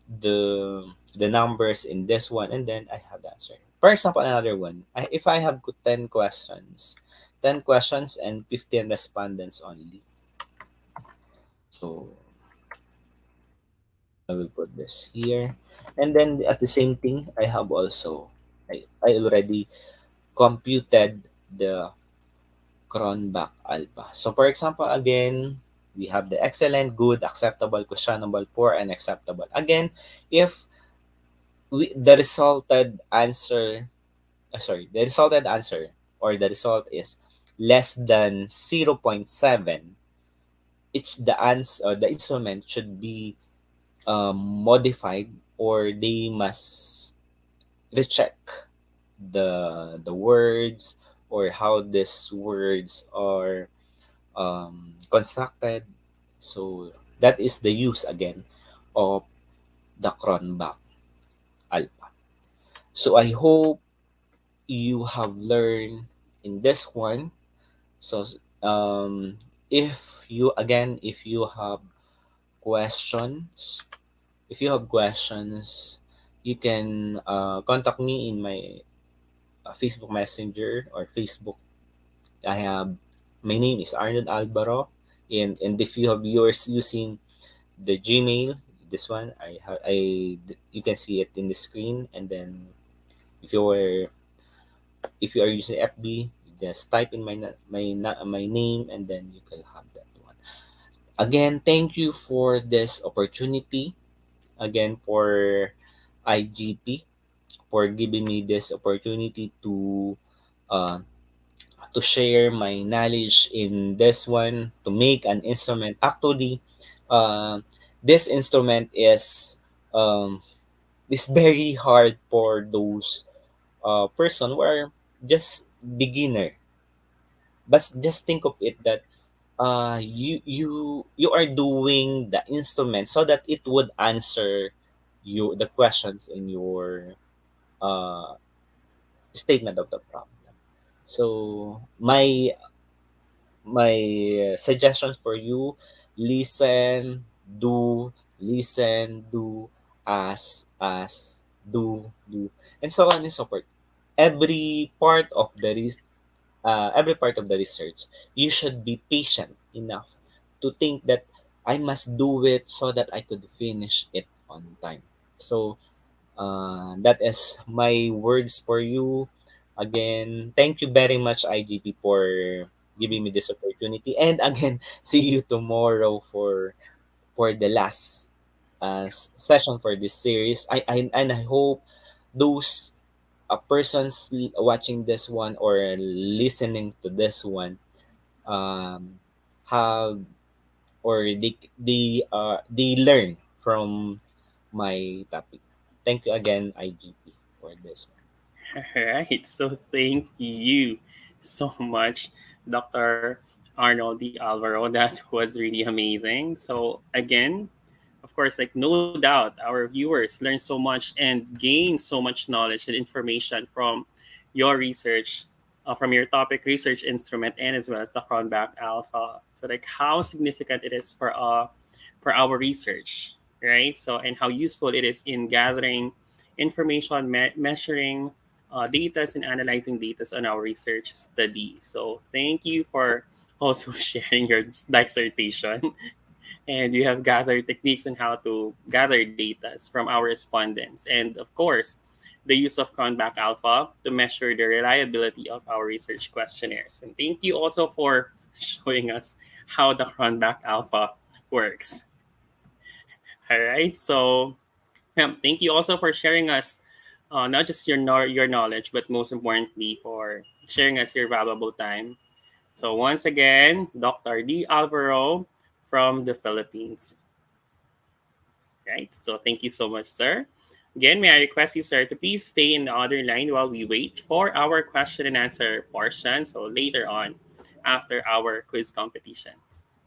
the numbers in this one, and then I have the answer. For example, another one. If I have 10 questions and 15 respondents only. So I will put this here. And then at the same thing, I already computed the Cronbach alpha. So for example, again, we have the excellent, good, acceptable, questionable, poor, and acceptable. Again, if the resulted answer, the resulted answer or the result is less than 0.7, the instrument should be modified, or they must recheck the words or how these words are constructed. So that is the use again of the Cronbach alpha. So I hope you have learned in this one. So if you have questions, you can contact me in my Facebook Messenger or Facebook. I have My name is Arnold Alvaro, and if you have yours using the Gmail, this one you can see it in the screen, and then if you were if you are using FB, just type in my name, and then you can have that one. Again, thank you for this opportunity. Again, for IGP for giving me this opportunity uh, to share my knowledge in this one, to make an instrument. Actually, uh, this instrument um, is very hard for those person who are just beginner. But just think of it that you are doing the instrument so that it would answer you the questions in your uh, statement of the problem. So my suggestion for you: listen, do, do, and so on and so forth. Every part of every part of the research, you should be patient enough to think that I must do it so that I could finish it on time. So that is my words for you. Again, thank you very much, IGP, for giving me this opportunity. And again, see you tomorrow for the last session for this series. I hope those watching this one or listening to this one um, have or they learn from my topic. Thank you again, IGP, for this one. All right. So thank you so much, Dr. Arnold D. Alvaro. That was really amazing. So again, of course, like no doubt, our viewers learn so much and gain so much knowledge and information from your research, from your topic research instrument, and as well as the Cronbach Alpha. So like how significant it is for our research, right? So and how useful it is in gathering information, measuring data, and analyzing data on our research study. So thank you for also sharing your dissertation, and you have gathered techniques on how to gather data from our respondents, and of course the use of Cronbach Alpha to measure the reliability of our research questionnaires. And thank you also for showing us how the Cronbach Alpha works. All right, so thank you also for sharing us not just your knowledge, but most importantly for sharing us your valuable time. So once again, Dr. D. Alvaro from the Philippines. Right. So thank you so much, sir. Again, may I request you, sir, to please stay in the other line while we wait for our question and answer portion. So later on, after our quiz competition.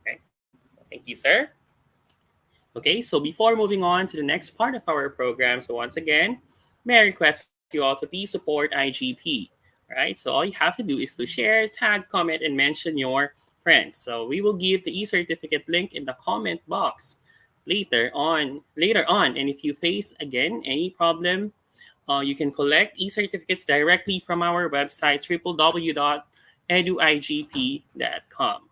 Okay. So thank you, sir. Okay. So before moving on to the next part of our program, so once again, may I request you all to please support IGP. Right. So all you have to do is to share, tag, comment, and mention your friends. So we will give the e-certificate link in the comment box later on, and if you face again any problem, you can collect e-certificates directly from our website www.eduigp.com.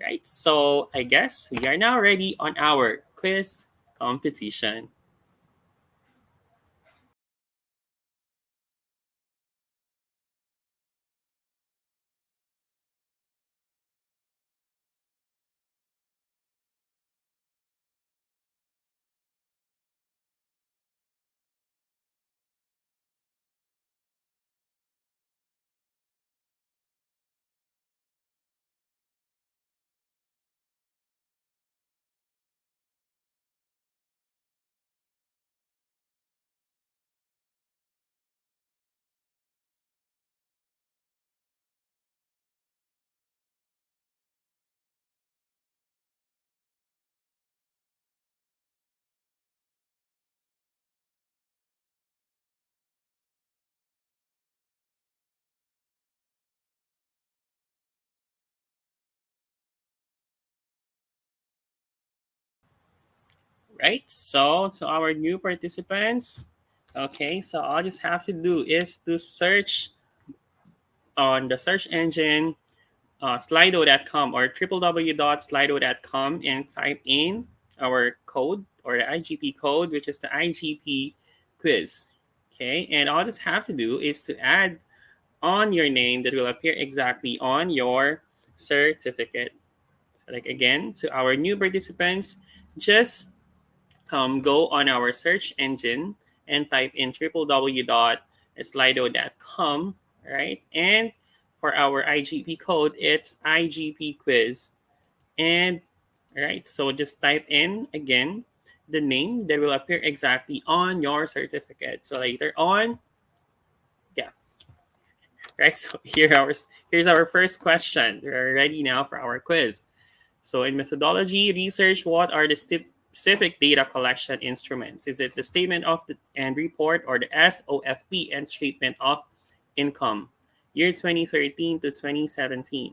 Right, so I guess we are now ready on our quiz competition. Right, so to our new participants, okay, so all you just have to do is to search on the search engine slido.com or www.slido.com and type in our code or the IGP code, which is the IGP quiz. Okay, and all just have to do is to add on your name that will appear exactly on your certificate. So, like again, to our new participants, just go on our search engine and type in www.slido.com, right? And for our IGP code, it's IGP quiz. And right, so just type in again the name that will appear exactly on your certificate. So later on, yeah, right. So here's our first question. We're ready now for our quiz. So in methodology research, what are the specific data collection instruments? Is it the statement of the and report or the SOFP and statement of income? Year 2013 to 2017.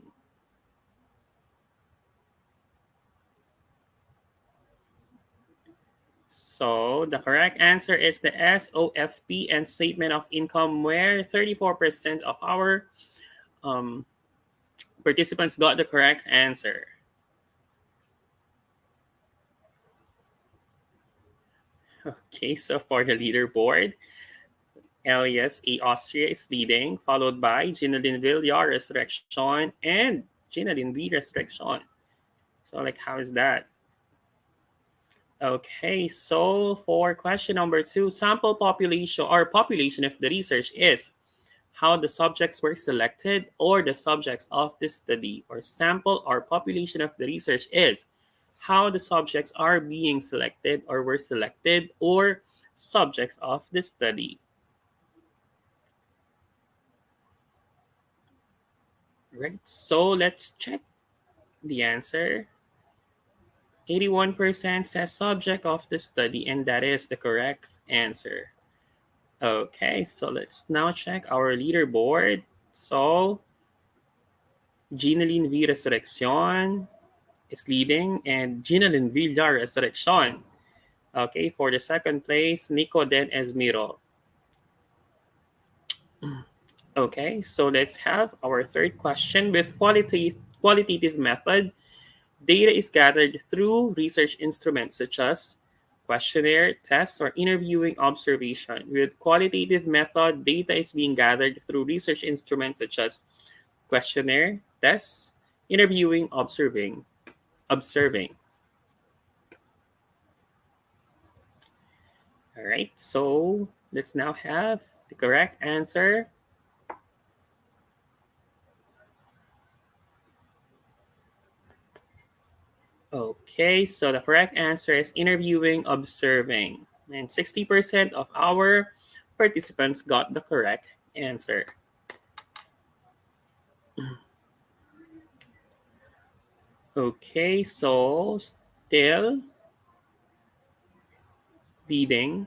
So the correct answer is the SOFP and statement of income, where 34% of our um, participants got the correct answer. Okay, so for the leaderboard, Elias A. Austria is leading, followed by Ginaldine Villar Resurrection and Ginaldine V Resurrection. So, like, how is that? Okay, so for question number two, sample population or population of the research is how the subjects were selected or the subjects of the study, or sample or population of the research is how the subjects are being selected or were selected, or subjects of the study. Right, so let's check. The answer 81% says subject of the study, and that is the correct answer. Okay, so let's now check our leaderboard. So, Ginaline V. Resurrection is leading, and Ginalyn Villar Resurrection. Okay, for the second place, Nico Den Esmiro. Okay, so let's have our third question. With qualitative method, data is gathered through research instruments such as questionnaire, tests, or interviewing observation. With qualitative method, data is being gathered through research instruments such as questionnaire, tests, interviewing, observing. All right, so let's now have the correct answer. Okay, so the correct answer is interviewing, observing. And 60% of our participants got the correct answer. Okay, so still leading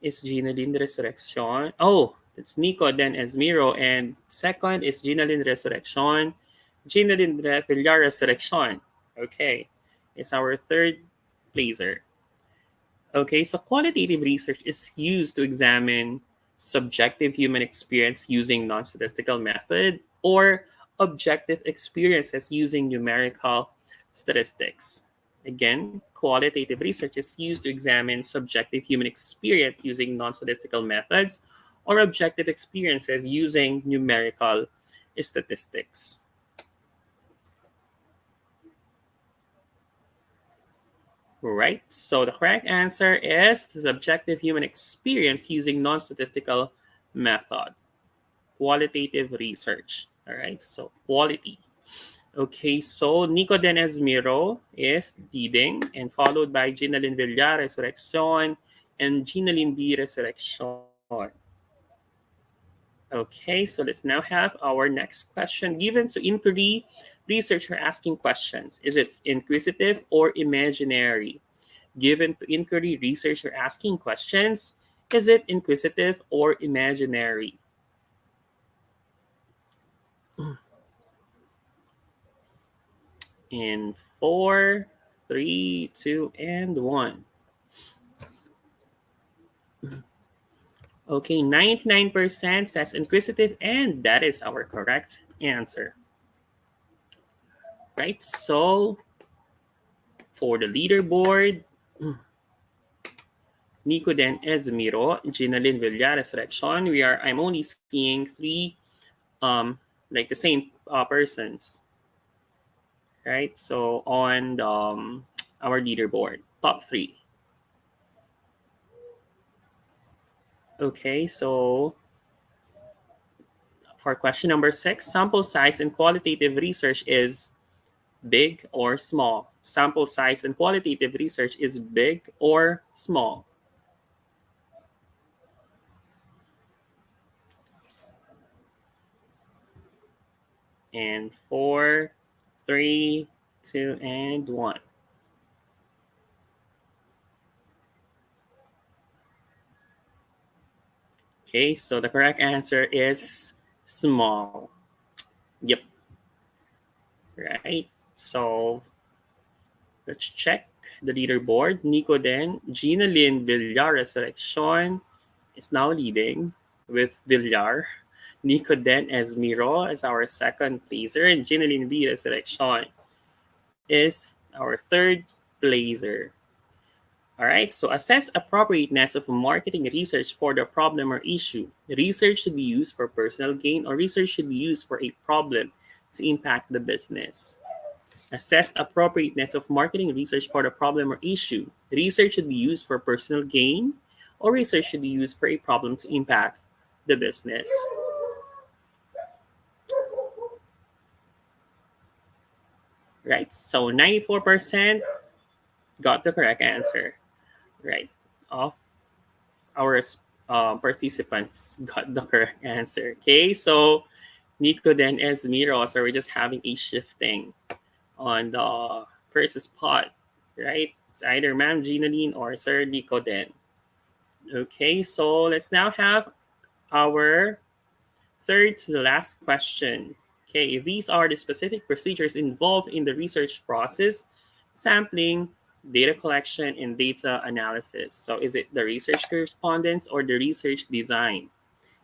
is Ginalyn Resurrection. Oh, it's Nico, then Esmiro. And second is Ginalyn Resurrection. Ginalyn Villar Resurrection. Okay, it's our third placer. Okay, so qualitative research is used to examine subjective human experience using non statistical method or objective experiences using numerical statistics. Again, qualitative research is used to examine subjective human experience using non statistical methods or objective experiences using numerical statistics. Right. So the correct answer is the subjective human experience using non-statistical method, qualitative research. All right. So quality. Okay. So Nico Denez Miro is leading, and followed by Ginalyn Villar Resurrection and Ginalyn B Resurrection. Okay. So let's now have our next question. Given to inquiry, researcher asking questions. Is it inquisitive or imaginary? Given to inquiry, researcher asking questions. Is it inquisitive or imaginary? In four, three, two, and one. Okay, 99% says inquisitive, and that is our correct answer. Right, so for the leaderboard, Nico Den Esmiro, Ginalyn Villares Reaction, I'm only seeing three um like the same persons, right? So on our leaderboard, top three. Okay, so for question number six, sample size in qualitative research is big or small? Sample size in qualitative research is big or small? And four, three, two, and one. Okay, so the correct answer is small. Yep, right. So let's check the leaderboard. Nico Den, Gina Lynn Villar Resurrection is now leading with Villar. Nico Den Esmiro is our second placer, and Gina Lynn V Resurrection is our third placer. All right, so assess appropriateness of marketing research for the problem or issue. Research should be used for personal gain, or research should be used for a problem to impact the business. Assess appropriateness of marketing research for the problem or issue. Research should be used for personal gain, or research should be used for a problem to impact the business. Right, so 94% got the correct answer. Right, of our participants got the correct answer. Okay, so Nico then as Miro, so we're just having a shifting on the first spot, right? It's either Ma'am Ginaline or Sir Nico then. Okay, so let's now have our third to the last question. Okay, these are the specific procedures involved in the research process: sampling, data collection, and data analysis. So, is it the research correspondence or the research design?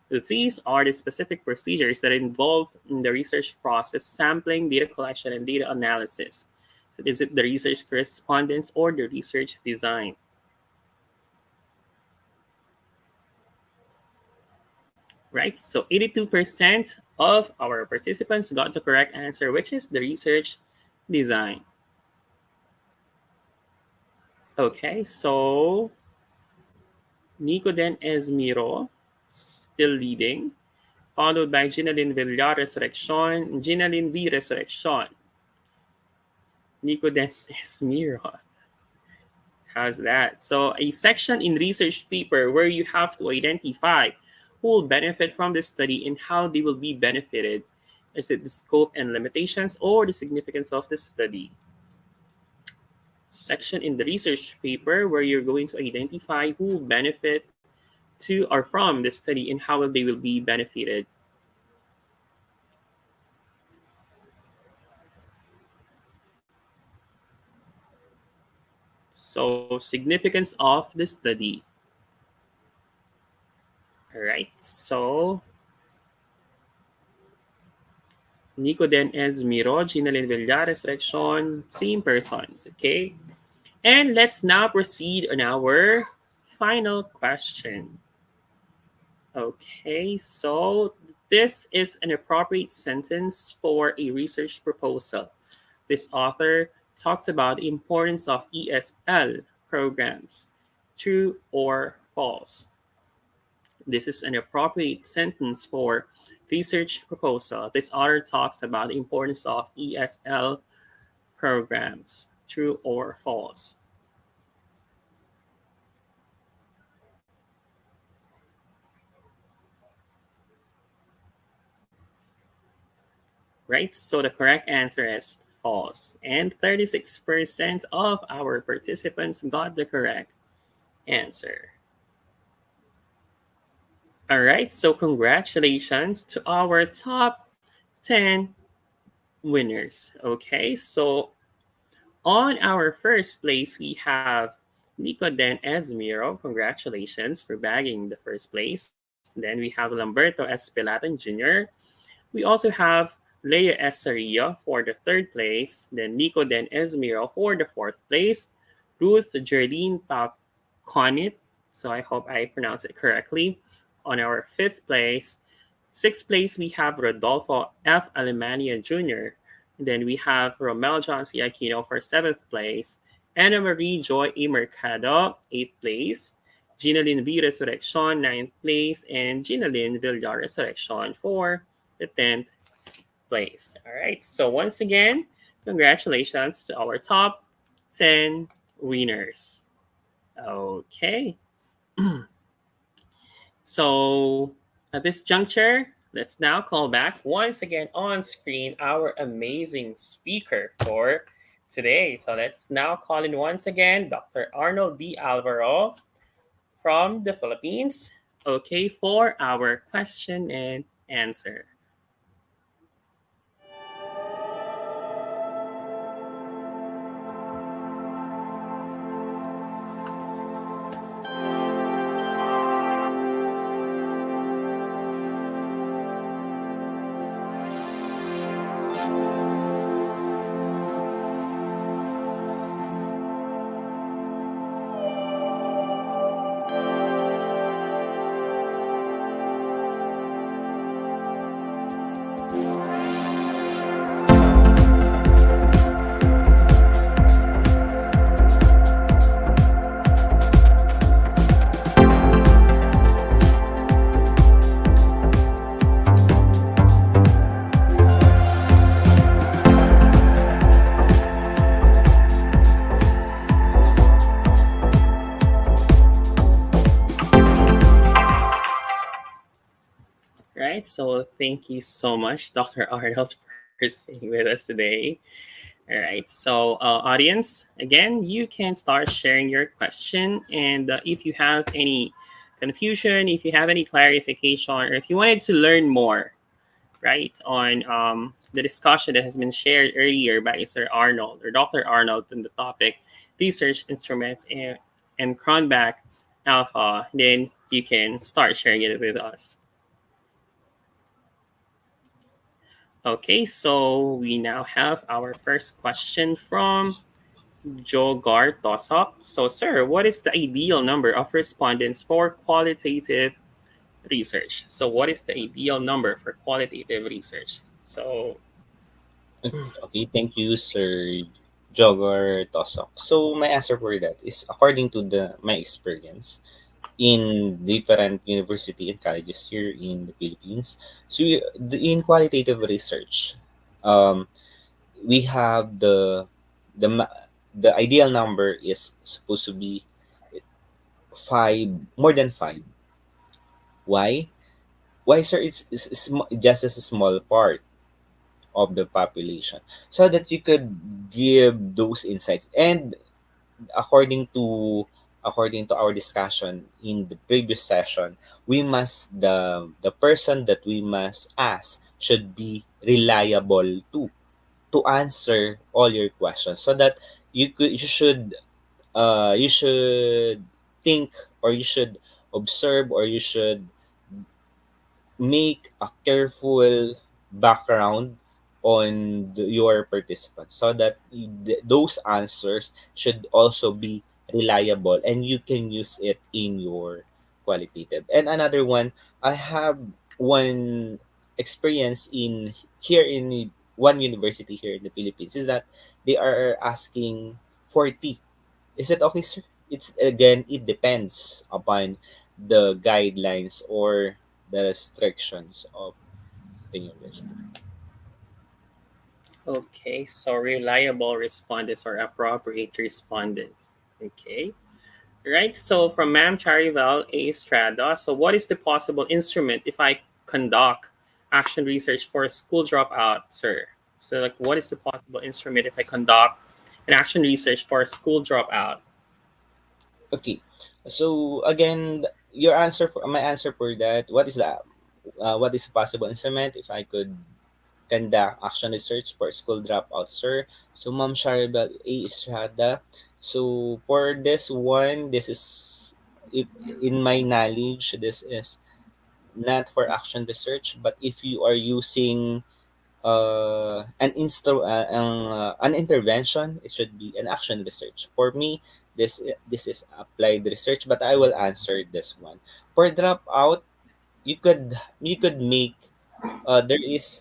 These are the specific procedures that are involved in the research process: sampling, data collection, and data analysis. So, is it the research correspondence or the research design? Right? So 82% of our participants got the correct answer, which is the research design. Okay, so Nico then Esmiro still leading, followed by Ginalyn Villar Resurrection, Ginalyn V Resurrection. Nico then Esmiro. How's that? So a section in research paper where you have to identify who will benefit from the study and how they will be benefited. Is it the scope and limitations or the significance of the study? Section in the research paper where you're going to identify who will benefit to or from the study and how they will be benefited. So significance of the study. All right. So Nico then Esmiro, Ginalyn Villares, Rection, same persons. Okay. And let's now proceed on our final question. Okay, so this is an appropriate sentence for a research proposal. This author talks about the importance of ESL programs. True or false? This is an appropriate sentence for research proposal. This author talks about the importance of ESL programs. True or false? Right? So the correct answer is false. And 36% of our participants got the correct answer. All right, so congratulations to our top 10 winners. Okay, so on our first place, we have Nico Den Esmiro. Congratulations for bagging the first place. Then we have Lamberto S. Pilatan Jr. We also have Leia S. Sarillo for the third place. Then Nico Den Esmiro for the fourth place. Ruth Jardine Paconit. So I hope I pronounced it correctly. On our fifth place. Sixth place, we have Rodolfo F. Alemania Jr. Then we have Romel John C. Aquino for seventh place. Anna Marie Joy A. Mercado, eighth place. Ginalyn V. Resurrection, ninth place. And Ginalyn Villar Resurrection for the 10th place. All right. So once again, congratulations to our top 10 winners. Okay. So at this juncture, let's now call back once again on screen our amazing speaker for today. So let's now call in once again Dr. Arnold D. Alvaro from the Philippines. Okay, for our question and answer. right, so thank you so much, Dr. Arnold, for staying with us today. All right, so audience, again, you can start sharing your question, and if you have any confusion, if you have any clarification, or if you wanted to learn more, right, on the discussion that has been shared earlier by Sir Arnold or Dr. Arnold on the topic research instruments and Cronbach Alpha, then you can start sharing it with us. Okay, so we now have our first question from Jogar Tosok. So, sir, what is the ideal number of respondents for qualitative research? So, what is the ideal number for qualitative research? So, Okay, thank you, Sir Jogger Tosok. So my answer for that is according to the my experience in different university and colleges here in the Philippines. So in qualitative research, um, we have the ma- the ideal number is supposed to be five, more than five. Why? Why, sir? Just as a small part of the population, so that you could give those insights. And according to according to our discussion in the previous session, we must the person that we must ask should be reliable too, to answer all your questions, so that you should think, or you should observe, or you should make a careful background on your participants, so that those answers should also be reliable and you can use it in your qualitative. And another one, I have one experience in here in one university here in the Philippines, is that they are asking 40. Is it okay, sir? It's again, it depends upon the guidelines or the restrictions of the university. okay, so reliable respondents or appropriate respondents. Okay. Right. So from Ma'am Charival A. Estrada, so what is the possible instrument if I conduct action research for a school dropout, sir? So like what is the possible instrument if I conduct an action research for a school dropout? Okay. So again, my answer for that, what is a possible instrument if I could conduct action research for school dropout, sir? So Ma'am Sharibel A. Estrada. So for this one, this is, if in my knowledge, this is not for action research, but if you are using an intervention, it should be an action research. For me, this is applied research, but I will answer this one. For dropout, you could make, there is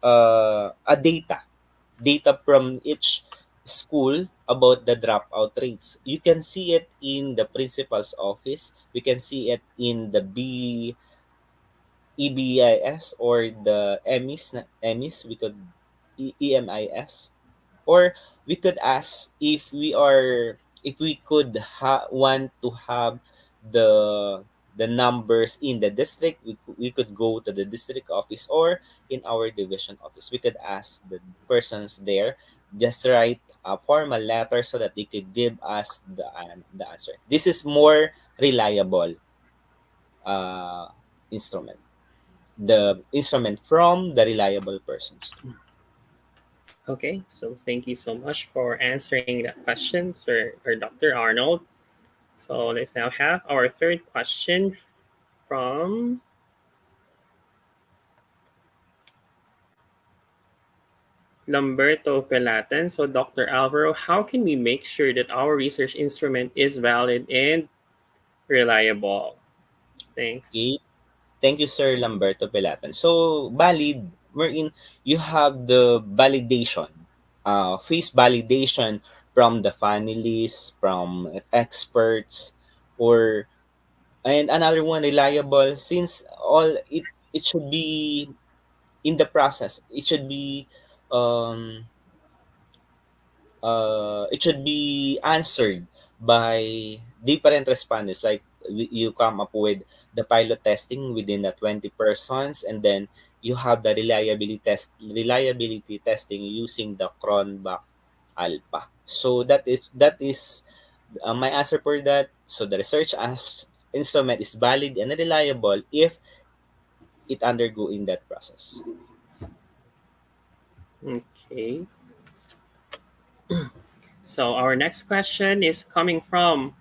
a data from each school about the dropout rates. You can see it in the principal's office. We can see it in the EBIS, or the EMIS, we could EMIS, or we could ask if we could want to have the numbers in the district. We could go to the district office, or in our division office. We could ask the persons there, just write a formal letter so that they could give us the answer. This is more reliable uh, instrument, the instrument from the reliable persons too. Okay, so thank you so much for answering that question, sir or Dr. Arnold. So let's now have our third question from Lamberto Pelatan. So Dr. Alvaro, how can we make sure that our research instrument is valid and reliable? Thanks. Okay. Thank you, Sir Lamberto Pelatan. So, valid, wherein you have the validation, face validation from the families, from experts, or, and another one, reliable, since it should be in the process. Um, it should be answered by different respondents, like you come up with the pilot testing within the 20 persons, and then you have the reliability testing using the Cronbach alpha. So that is my answer for that. So the research as instrument is valid and reliable if it undergo in that process. Okay. So our next question is coming from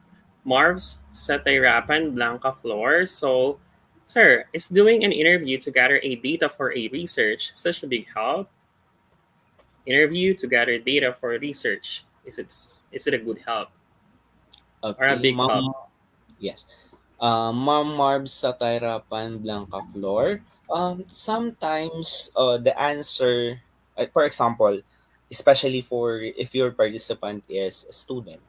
Marv's Satirapan Blanca Flor. So, sir, is doing an interview to gather a data for a research such a big help? Interview to gather data for research. Is it a good help or a Okay, big help? yes. Ma'am Marbs sa Tyrapan Blanca Floor. Sometimes the answer, for example, especially for if your participant is a student,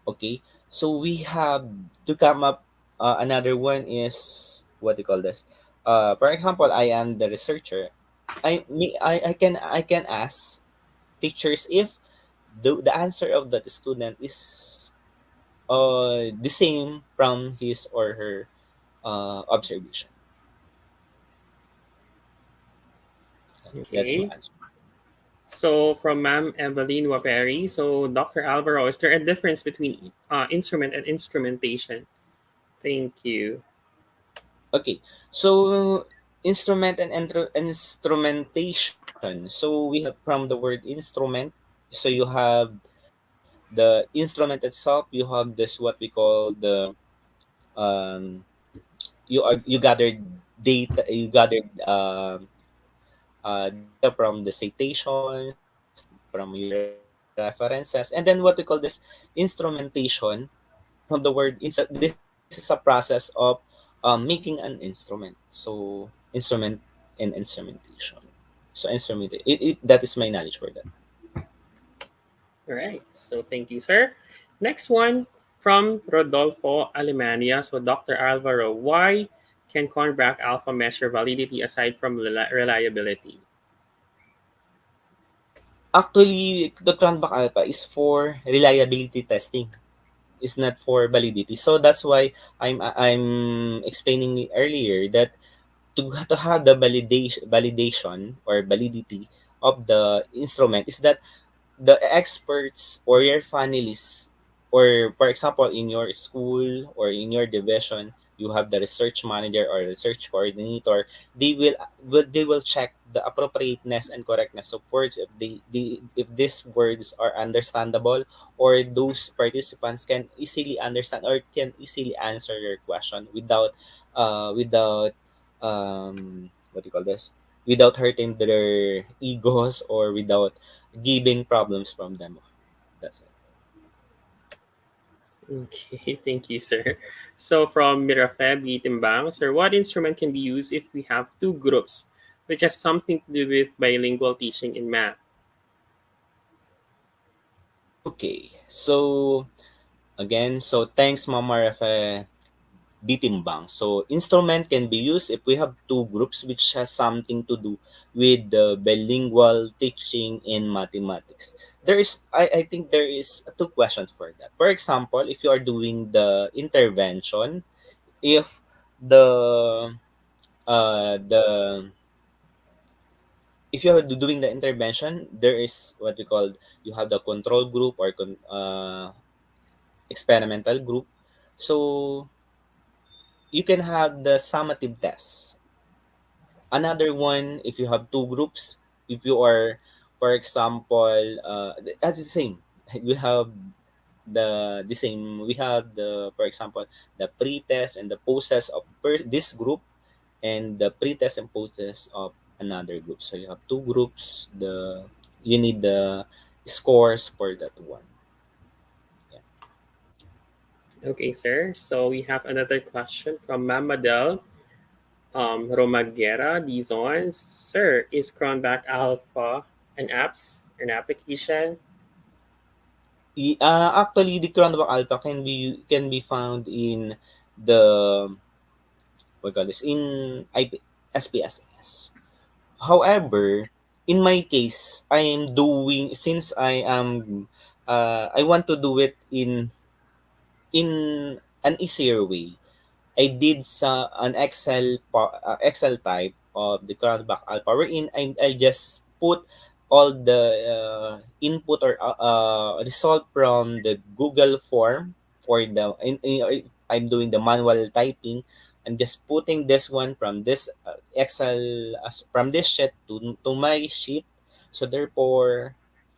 okay? So we have to come up. Another one is what do you call this? For example, I am the researcher. I can ask teachers if the answer of that student is the same from his or her observation. That's my Okay. answer. So from Ma'am Evelyn Waperi, so Dr. Alvaro, is there a difference between instrument and instrumentation? Thank you. Okay, so instrument and instrumentation. So we have from the word instrument. So you have the instrument itself. You have this what we call the um, you gathered data. You gathered data from the citations, from your references, and then what we call this instrumentation from the word this is a process of making an instrument. So instrument and instrumentation. So that is my knowledge for that. All right. So thank you, sir. Next one from Rodolfo Alemania. So Dr. Alvaro, why can Cronbach Alpha measure validity aside from reliability? Actually, the Cronbach Alpha is for reliability testing. Is not for validity. So that's why I'm explaining earlier that to have the validation or validity of the instrument is that the experts or your families, or for example in your school or in your division, you have the research manager or research coordinator. They will check the appropriateness and correctness of words, if if these words are understandable, or those participants can easily understand or can easily answer your question without what do you call this, without hurting their egos, or without giving problems from them. That's it. Okay, thank you, sir. So from Mirafeb Timbang, sir, what instrument can be used if we have two groups, which has something to do with bilingual teaching in math? Okay. So again, so thanks Mama Rafa Bitimbang. So instrument can be used if we have two groups which has something to do with the bilingual teaching in mathematics. I think there is two questions for that. For example, if you are doing the intervention, if the if you are doing the intervention, there is what we call, you have the control group or experimental group. So you can have the summative test. Another one, if you have two groups, if you are, for example, that's the same. We have the same. We have the, for example, the pre-test and the post-test of this group, and the pre-test and post-test of another group. So you have two groups. You need the scores for that one. Yeah. Okay, sir. So we have another question from Mamadel Romagera Dizon. Sir, is Cronbach Alpha an application? Actually, the Cronbach alpha can be found in the what call this in SPSS. However, in my case, I am doing, since I want to do it in an easier way. I did an Excel type of the Cronbach alpha wherein I just put all the input or result from the Google form for I'm doing the manual typing. I'm just putting this one from this Excel from this sheet to my sheet, so therefore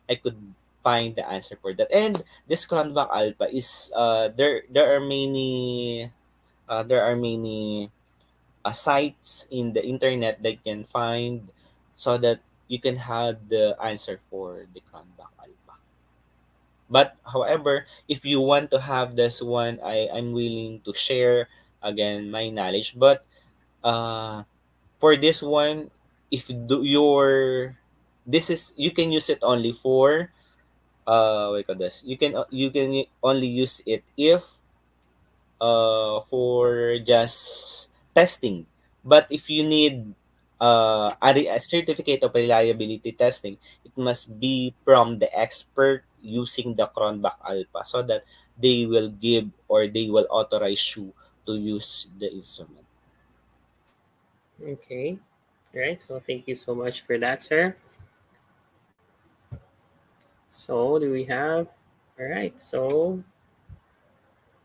I could find the answer for that. And this Cronbach alpha is there are many sites in the internet that you can find, so that you can have the answer for the Cronbach alpha. But however, if you want to have this one, I'm willing to share again my knowledge. But uh, for this one, if do your this is you can use it only for what you call this. You can only use it if for just testing. But if you need a certificate of reliability testing, it must be from the expert using the Cronbach Alpha, so that they will give or they will authorize you to use the instrument. Okay. All right. So thank you so much for that, sir. So do we have? All right. So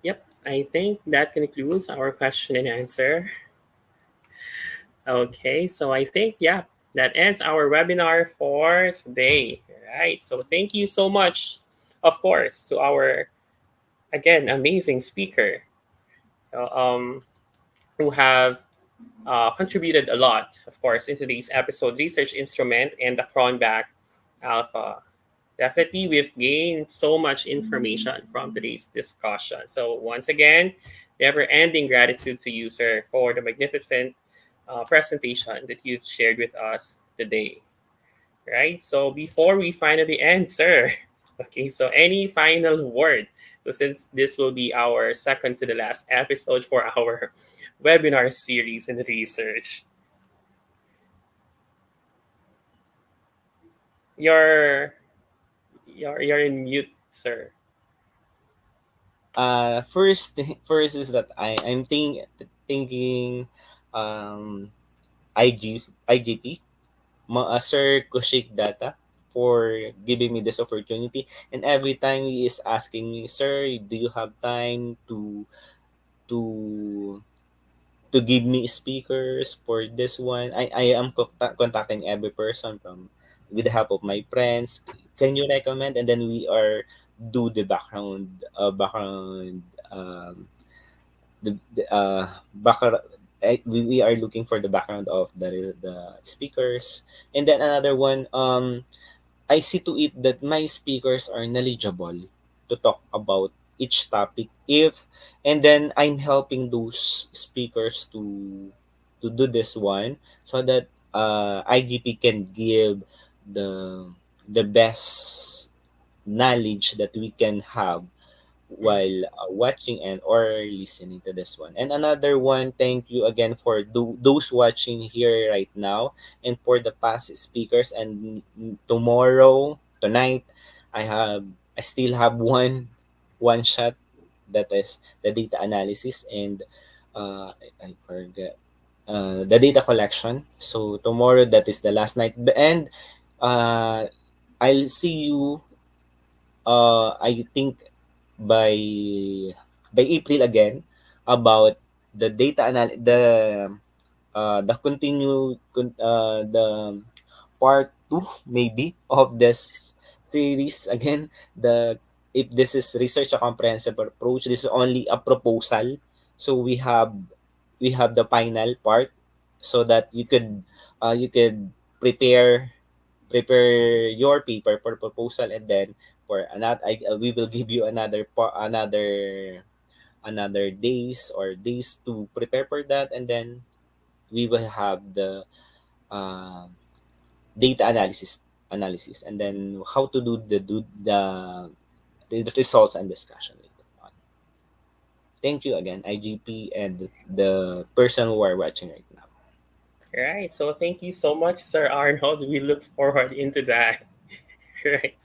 yep. I think that concludes our question and answer. Okay. So I think yeah, that ends our webinar for today. All right. So thank you so much, of course, to our again amazing speaker, uh, um, who have contributed a lot, of course, in today's episode, research instrument and the Cronbach Alpha. Definitely, we've gained so much information from today's discussion. So once again, never-ending gratitude to you, sir, for the magnificent presentation that you've shared with us today. Right? So before we finally end, sir, okay, so any final word? So since this will be our second to the last episode for our webinar series in research, you're you're in mute, sir. First is that thinking IGP Sir Kushik Data for giving me this opportunity. And every time he is asking me, "Sir, do you have time to give me speakers for this one?" I am contacting every person from with the help of my friends. Can you recommend? And then we are do the background the background. We are looking for the background of the speakers. And then another one, I see to it that my speakers are knowledgeable to talk about each topic. If and then I'm helping those speakers to do this one, so that IGP can give the best knowledge that we can have while watching and or listening to this one. And another one, thank you again for those watching here right now, and for the past speakers. And tomorrow, tonight, I still have one shot, that is the data analysis, and I forget the data collection. So tomorrow, that is the last night, and uh, I'll see you. I think by April again, about the the the part 2 maybe of this series again. The If this is research a comprehensive approach, this is only a proposal. So we have the final part, so that you could prepare your paper for proposal. And then for another we will give you another days to prepare for that. And then we will have the uh, data analysis, and then how to the results and discussion later on. Thank you again, IGP, and the person who are watching right now. All right. So thank you so much, Sir Arnold. We look forward into that. Right.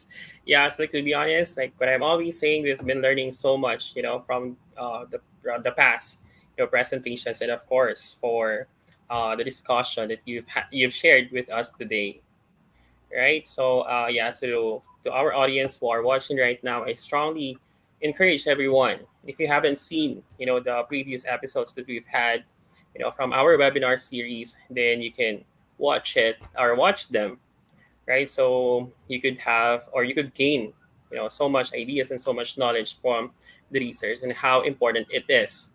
Yeah. So like to be honest, like what I'm always saying, we've been learning so much, from the past presentations, and of course for the discussion that you've shared with us today, right? So yeah, to our audience who are watching right now, I strongly encourage everyone, if you haven't seen the previous episodes that we've had from our webinar series, then you can watch it or watch them, right? So you could have or you could gain so much ideas and so much knowledge from the research and how important it is,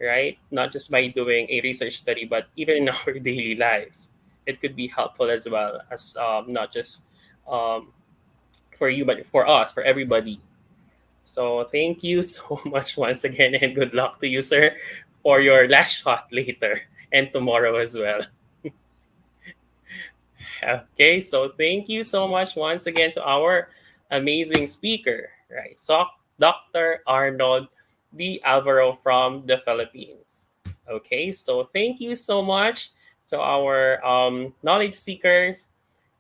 right? Not just by doing a research study, but even in our daily lives. It could be helpful as well as not just um, for you, but for us, for everybody. So thank you so much once again, and good luck to you, sir, for your last shot later and tomorrow as well. Okay, so thank you so much once again to our amazing speaker, right? So Dr. Arnold D. Alvaro from the Philippines. Okay, so thank you so much to our knowledge seekers.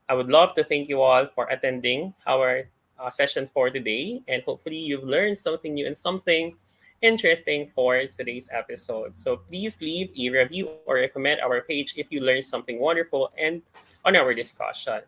I would love to thank you all for attending our sessions for today, and hopefully you've learned something new and something interesting for today's episode. So please leave a review or recommend our page if you learned something wonderful and on our discussion.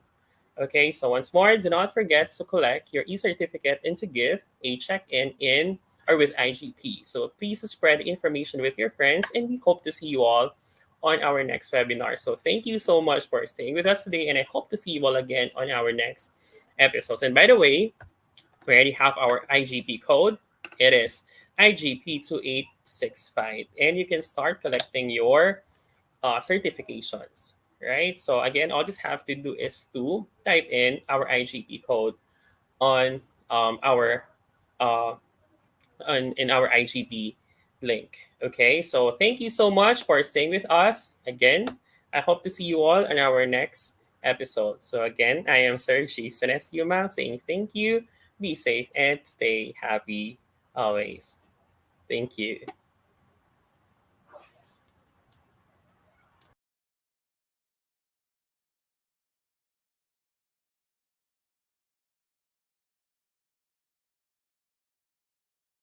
Okay, so once more, do not forget to collect your e-certificate and to give a check-in in or with IGP. So please spread the information with your friends, and we hope to see you all on our next webinar. So thank you so much for staying with us today, and I hope to see you all again on our next episodes. And by the way, we already have our IGP code. It is IGP2865, and you can start collecting your certifications, right? So again, all just have to do is to type in our IGP code on our uh, in our IGP link. Okay, so thank you so much for staying with us. Again, I hope to see you all on our next episode. So again, I am Sir Jason S. Yuma saying thank you, be safe, and stay happy always. Thank you.